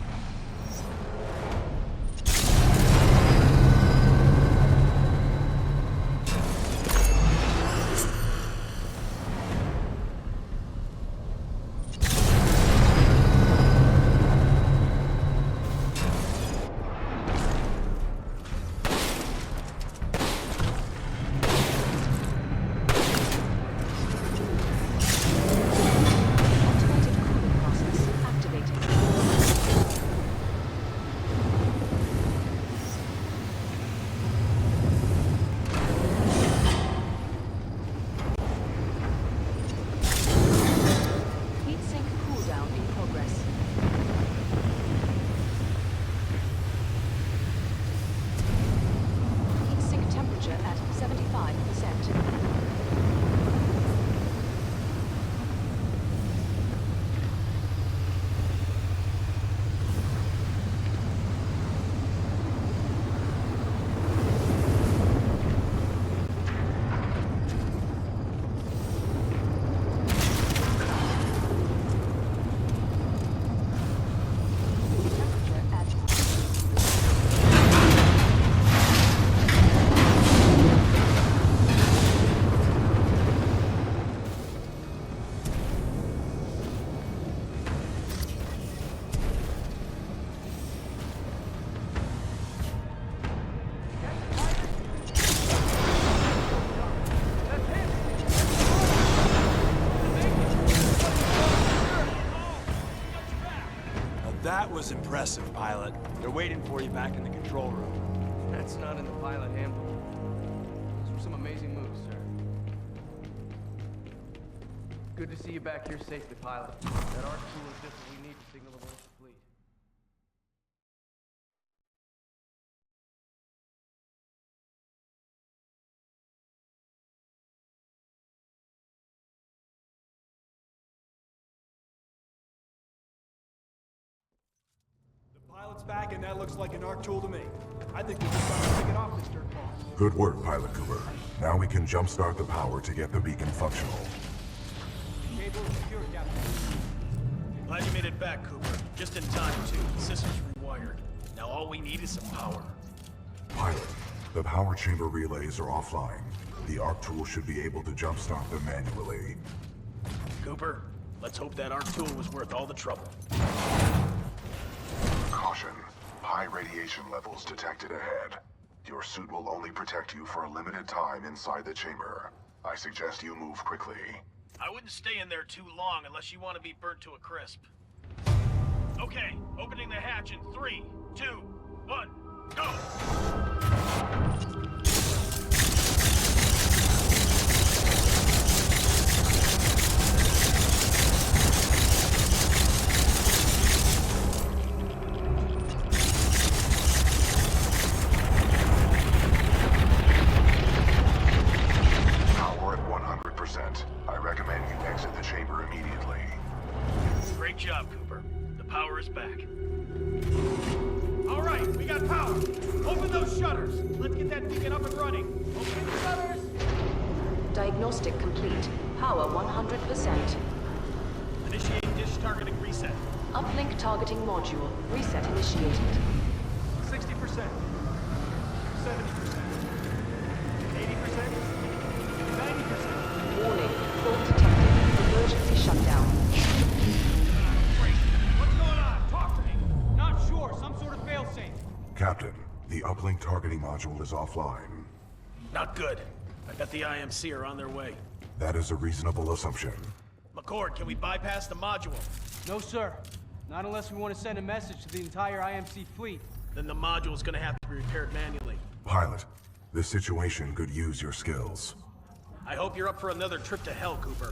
R: That was impressive, pilot. They're waiting for you back in the control room.
P: That's not in the pilot handbook. Those were some amazing moves, sir. Good to see you back here safely, pilot. That arc tool is just what we need to signal the rest of the fleet.
R: Pilot's back, and that looks like an arc tool to me. I think we just gotta pick it off this dirt ball.
A: Good work, Pilot Cooper. Now we can jumpstart the power to get the beacon functional.
R: Cable secure, Captain.
K: Glad you made it back, Cooper. Just in time, too. The system's rewired. Now all we need is some power.
A: Pilot, the power chamber relays are offline. The arc tool should be able to jumpstart them manually.
K: Cooper, let's hope that arc tool was worth all the trouble.
A: Caution. High radiation levels detected ahead. Your suit will only protect you for a limited time inside the chamber. I suggest you move quickly.
K: I wouldn't stay in there too long unless you want to be burnt to a crisp. Okay, opening the hatch in 3, 2, 1, go!
A: I recommend you exit the chamber immediately.
K: Great job, Cooper. The power is back. All right, we got power. Open those shutters. Let's get that beacon up and running. Open the shutters.
F: Diagnostic complete. Power 100%.
K: Initiate dish targeting reset.
F: Uplink targeting module. Reset initiated.
R: 60%. 70%. 80%. 90%.
F: Warning. Fault detected. Emergency shutdown.
B: Great. What's going on? Talk to me. Not sure. Some sort of failsafe.
A: Captain, the uplink targeting module is offline.
K: Not good. I bet the IMC are on their way.
A: That is a reasonable assumption.
K: McCord, can we bypass the module?
B: No, sir. Not unless we want to send a message to the entire IMC fleet.
K: Then the module's gonna have to be repaired manually.
A: Pilot, this situation could use your skills.
K: I hope you're up for another trip to hell, Cooper.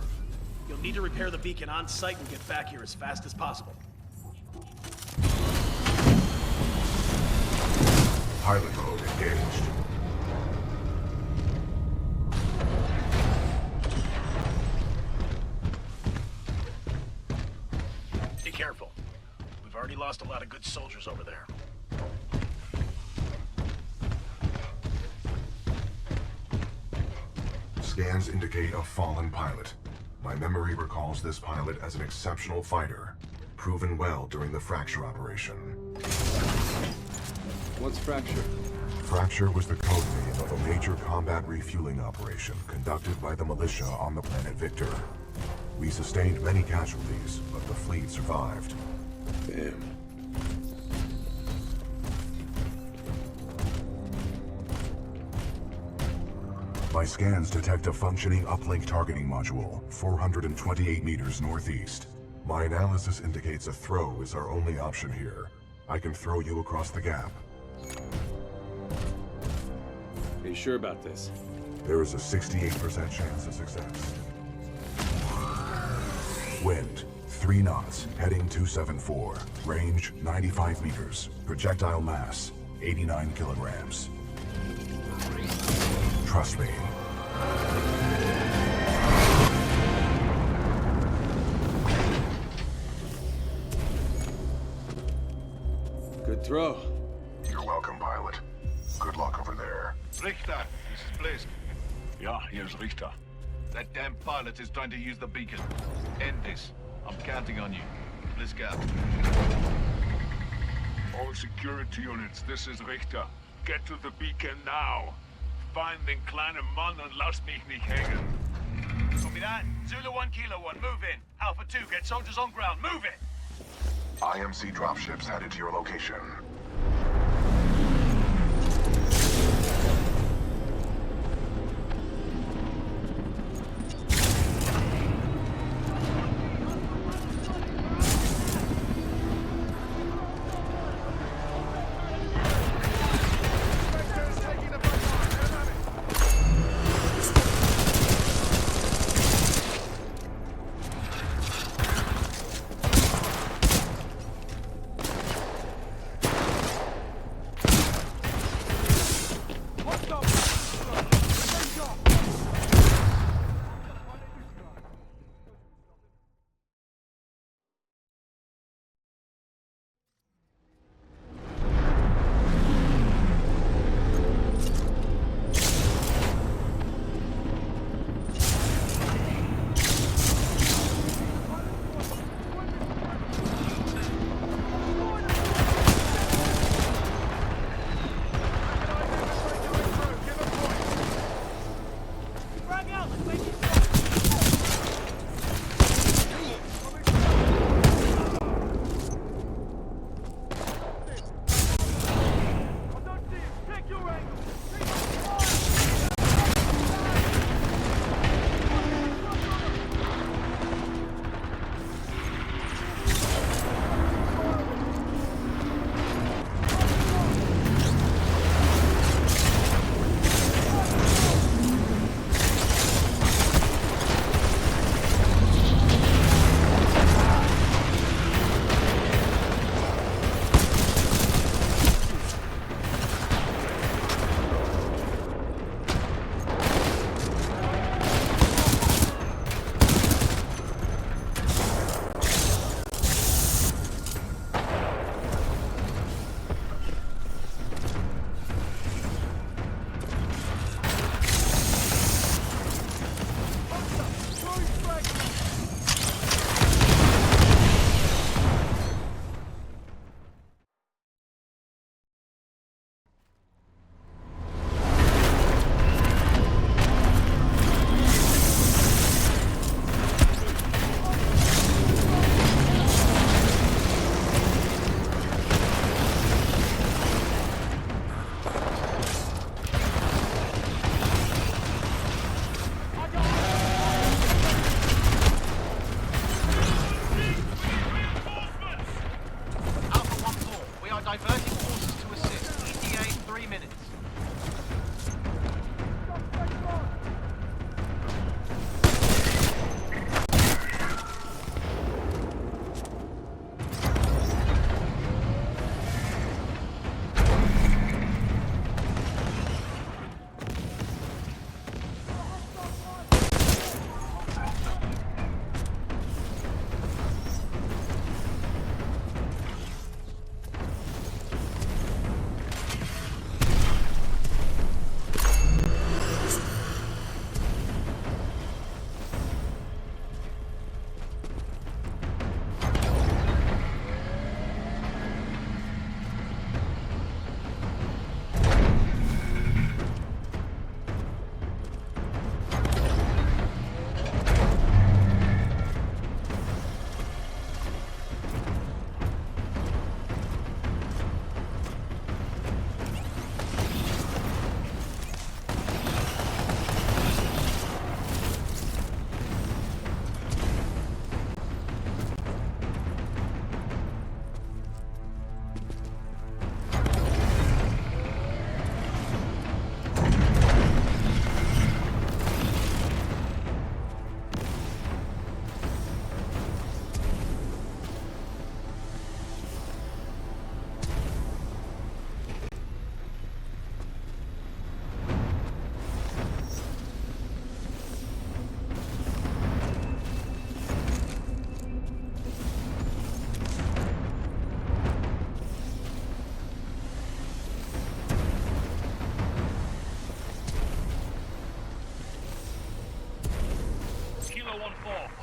K: You'll need to repair the beacon on site and get back here as fast as possible.
A: Pilot mode engaged.
K: Be careful. We've already lost a lot of good soldiers over there.
A: Scans indicate a fallen pilot. My memory recalls this pilot as an exceptional fighter. proven well during the Fracture operation.
D: What's Fracture?
A: Fracture was the code name of a major combat refueling operation conducted by the militia on the planet Victor. We sustained many casualties, but the fleet survived.
D: Damn.
A: My scans detect a functioning uplink targeting module, 428 meters northeast. My analysis indicates a throw is our only option here. I can throw you across the gap.
D: Are you sure about this?
A: There is a 68% chance of success. Wind, 3 knots, heading 274. Range, 95 meters. Projectile mass, 89 kilograms. Trust me.
D: Good throw.
H: You're welcome, pilot. Good luck over there.
C: Richter, this is Blisk.
K: Ja, hier ist Richter.
C: That damn pilot is trying to use the beacon. End this. I'm counting on you. Blisk out.
K: All security units, this is Richter. Get to the beacon now. Find den kleinen Mann und lass mich nicht hängen. Copy that. Zulu 1, Kilo 1, move in. Alpha 2, get soldiers on ground. Move it!
H: IMC dropships headed to your location.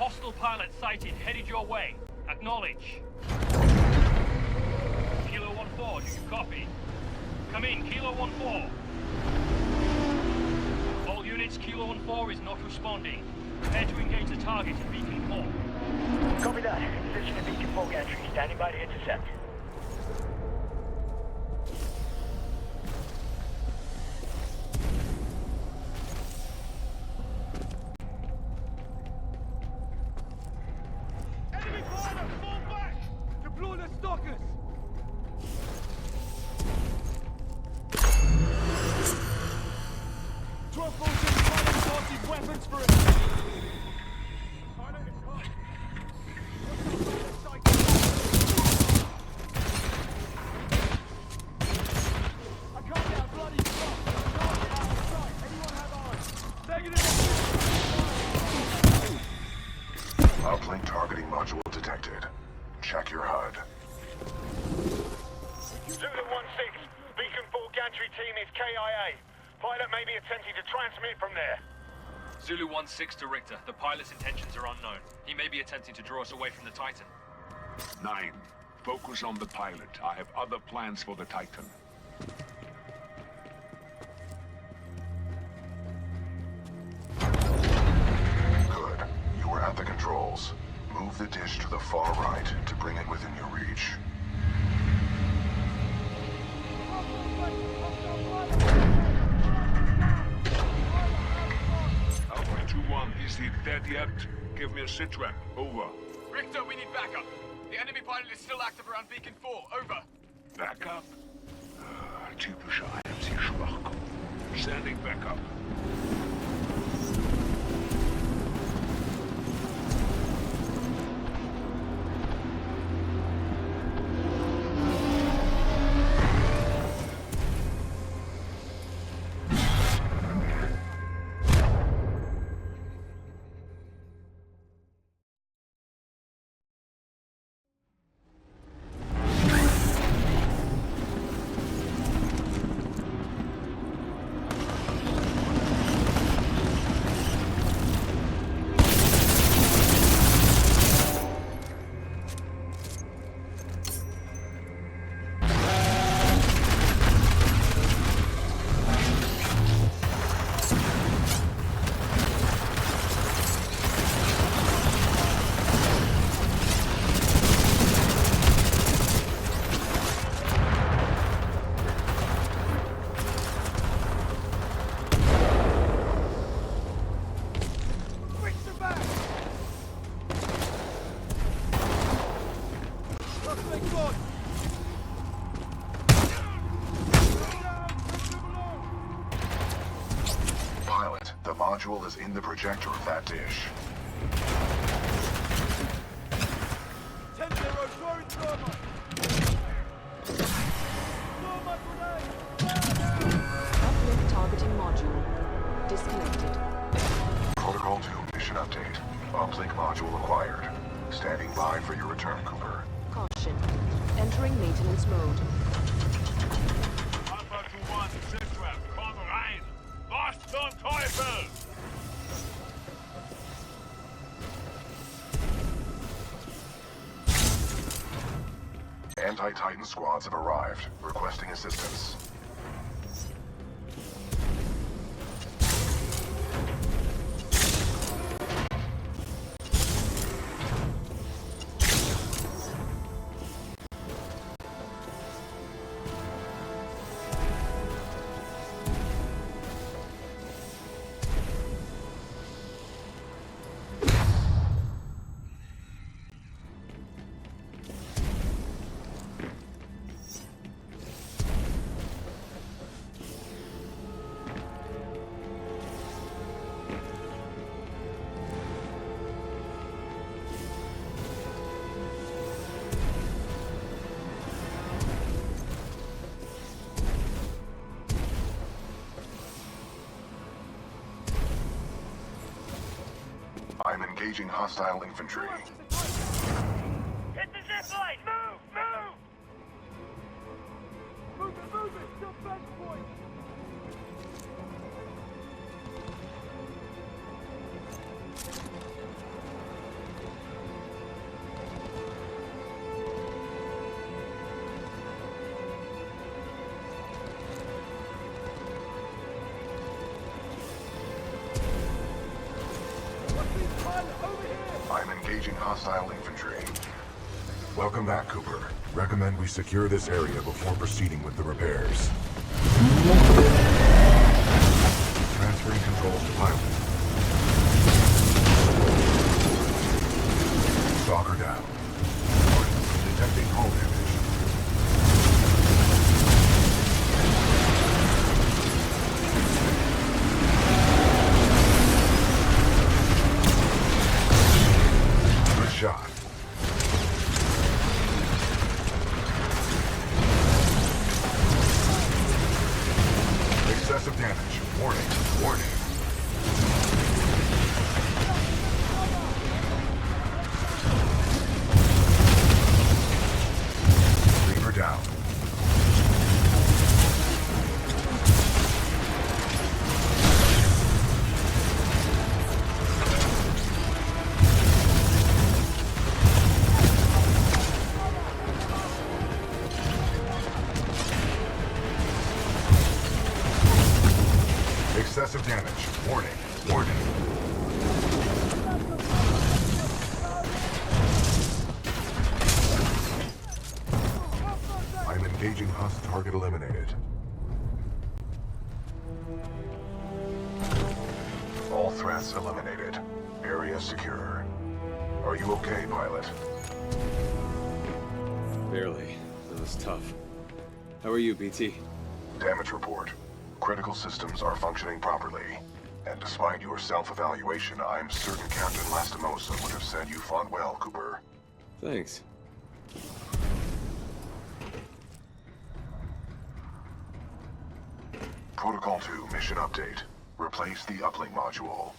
L: Hostile pilot sighted, headed your way. Acknowledge. Kilo 1-4, do you copy? Come in, Kilo 1-4. All units, Kilo 1-4 is not responding. Prepare to engage the target in Beacon 4.
N: Copy that. Position at Beacon 4 gantry. Standing by to intercept.
B: Enemy pilot, fall back! Deploy the stalkers! Weapons for it! Pilot is hot! I can't get a bloody shot! I can't get out of sight! Anyone have eyes? Negative!
A: Uplink targeting module detected. Check your HUD.
L: Zulu 1-6, Beacon 4 gantry team is KIA. Pilot may be attempting to transmit from there.
S: Zulu 1-6 to Richter. The pilot's intentions are unknown. He may be attempting to draw us away from the Titan.
K: 9. Focus on the pilot. I have other plans for the Titan.
A: Good. You were at the controls. Move the dish to the far right to bring it within your reach.
K: Alpha 2-1, is he dead yet? Give me a sitrep. Over.
Q: Richter, we need backup. The enemy pilot is still active around Beacon 4. Over.
K: Backup? Typische IMC-Schwachkopf. Standing backup.
A: Pilot, the module is in the projector of that dish.
B: 10-0, throwing thermite! Thermite grenade!
O: Uplink targeting module. Disconnected.
A: Protocol 2 mission update. Uplink module acquired. Standing by for your return, Cooper.
O: Caution. Entering maintenance mode.
K: Alpha 2-1, sitrep. Komm rein! Was zum Teufel!
A: Anti-Titan squads have arrived, requesting assistance. I'm engaging hostile infantry.
L: Hit the zip line! Move! Move!
B: Move it! Still bench point!
A: hostile infantry. Welcome back, Cooper. Recommend we secure this area before proceeding with the repairs. Transferring controls to pilot. Stalker down. Detecting hull damage. Good shot. Excessive damage. Warning. Warning. Reaper down. Excessive damage. Warning. Warning. I'm engaging Husk target eliminated. All threats eliminated. Area secure. Are you okay, pilot?
D: Barely. That was tough. How are you, BT?
A: Damage report. Critical systems are functioning properly. And despite your self-evaluation, I'm certain Captain Lastimosa would have said you fought well, Cooper.
D: Thanks.
A: Protocol 2 mission update. Replace the uplink module.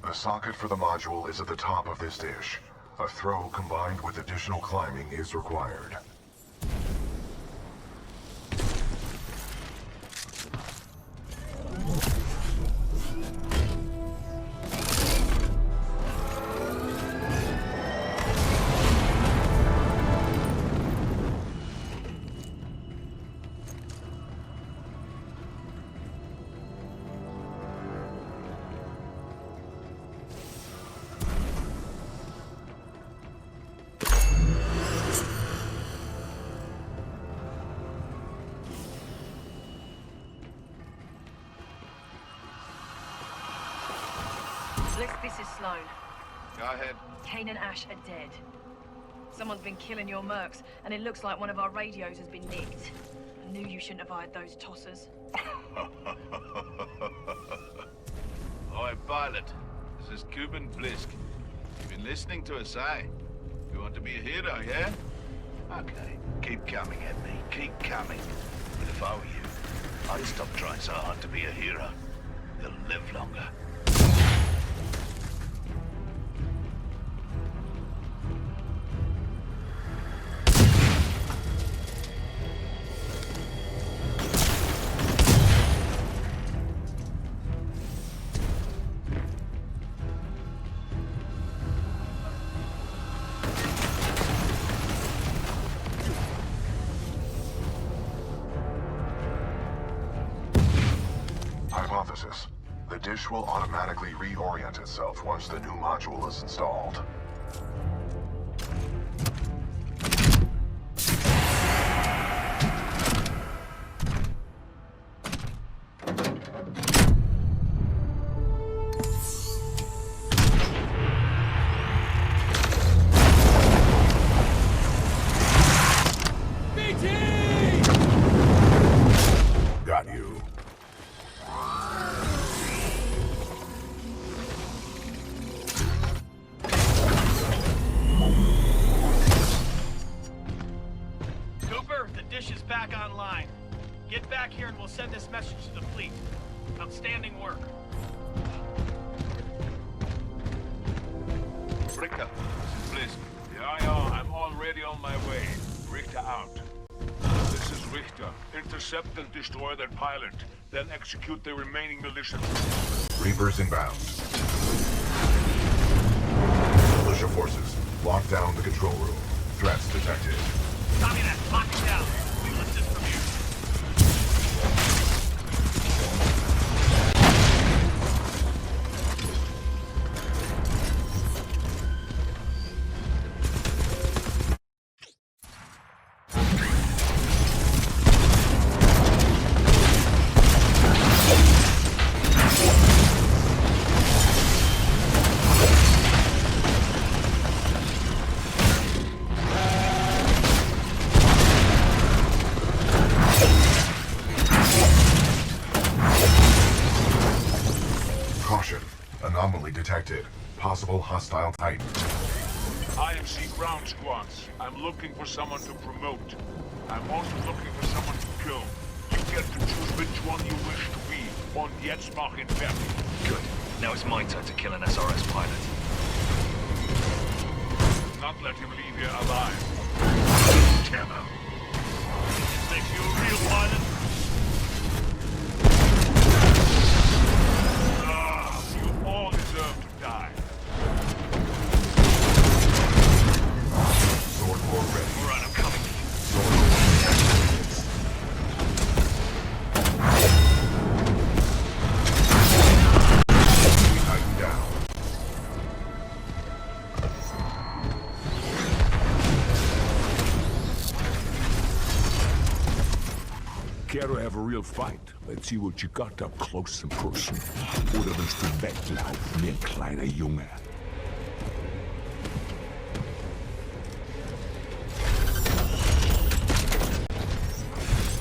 A: The socket for the module is at the top of this dish. A throw combined with additional climbing is required.
T: Look, this is Sloan.
C: Go ahead.
T: Kane and Ash are dead. Someone's been killing your mercs, and it looks like one of our radios has been nicked. I knew you shouldn't have hired those tossers.
C: Oi, pilot. This is Cuban Blisk. You've been listening to us, eh? You want to be a hero, yeah? Okay. Keep coming at me. Keep coming. But if I were you, I'd stop trying so hard to be a hero. You'll live longer.
A: Hypothesis. The dish will automatically reorient itself once the new module is installed. Got you.
L: Cooper, the dish is back online. Get back here and we'll send this message to the fleet. Outstanding work.
C: Richter, this is Blisk.
K: Yeah, I'm already on my way. Richter out. This is Richter. Intercept and destroy that pilot, then execute the remaining militia.
A: Reapers inbound. Militia forces, lock down the control room. Threats detected.
L: Copy that. Lock it down. We will assist from here.
A: possible hostile Titan.
K: IMC ground squads. I'm looking for someone to promote. I'm also looking for someone to kill. You get to choose which one you wish to be. Und jetzt mach ihn fertig.
S: Good. Now it's my turn to kill an SRS pilot.
K: Not let him leave here alive. Damn him. Make you a real pilot? You all deserve to die.
A: Sword war ready.
S: All right, I'm coming.
A: Sword war Titan down.
U: Care to have a real fight? Let's see what you got up close and personal. Oder willst du weglaufen, wie ein kleiner Junge?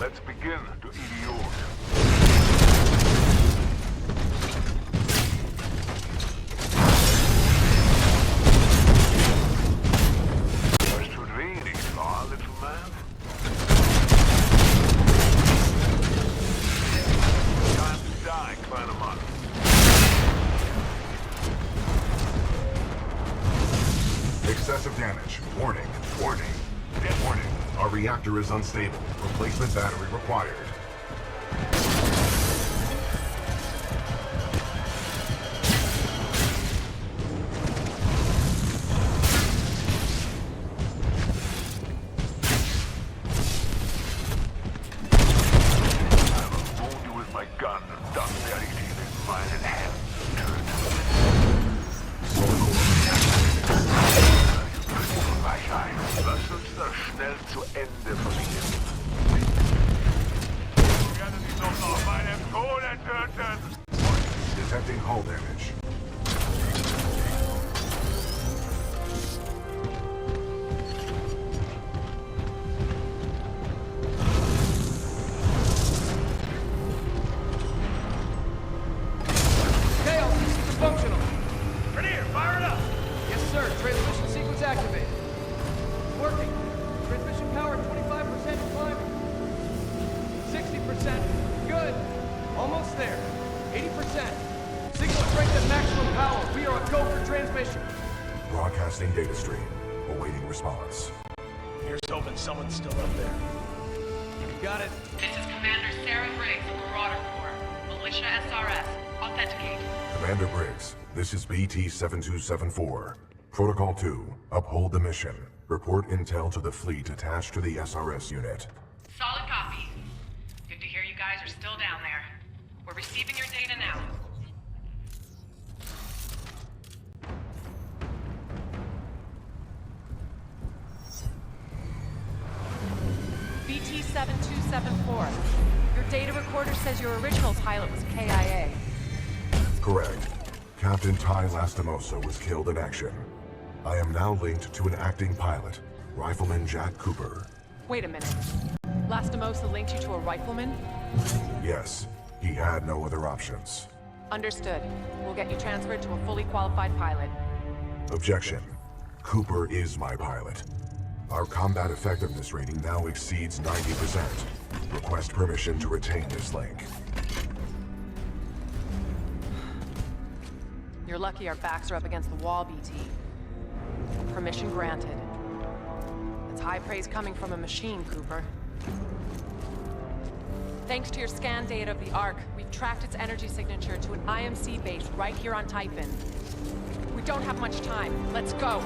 K: Let's begin to idiot. Das tut wenig, little man. Time to die, kleiner Mann.
A: Excessive damage. Warning. Warning. Warning. Our reactor is unstable. Replacement battery required.
K: Wound you with my gun and done very deep in mine hand. Lass uns das schnell zu Ende bringen. Wir werden sie doch noch bei dem Kohle töten!
A: Detecting hull damage.
P: Chaos is functional.
L: Grenadier, fire it up!
P: Yes, sir. Transmission sequence activated. Working. Transmission power 25% climbing. 60%. Good. Almost there. 80%. Signal strength at maximum power. We are a go for transmission.
A: Broadcasting data stream. Awaiting response.
R: Here's hoping someone's still up there.
P: Got it.
G: This is Commander Sarah Briggs of Marauder Corps, Militia SRS. Authenticate.
A: Commander Briggs, this is BT-7274. Protocol 2, uphold the mission. Report intel to the fleet attached to the SRS unit.
G: Solid copy. Good to hear you guys are still down there. We're receiving your data now.
O: BT-7274. Your data recorder says your original pilot was KIA.
A: Correct. Captain Ty Lastimosa was killed in action. I am now linked to an acting pilot, Rifleman Jack Cooper.
O: Wait a minute. Lastimosa linked you to a rifleman?
A: Yes, he had no other options.
O: Understood. We'll get you transferred to a fully qualified pilot.
A: Objection. Cooper is my pilot. Our combat effectiveness rating now exceeds 90%. Request permission to retain this link.
O: You're lucky our backs are up against the wall, BT. Permission granted. It's high praise coming from a machine, Cooper. Thanks to your scan data of the Ark, we've tracked its energy signature to an IMC base right here on Typhon. We don't have much time. Let's go.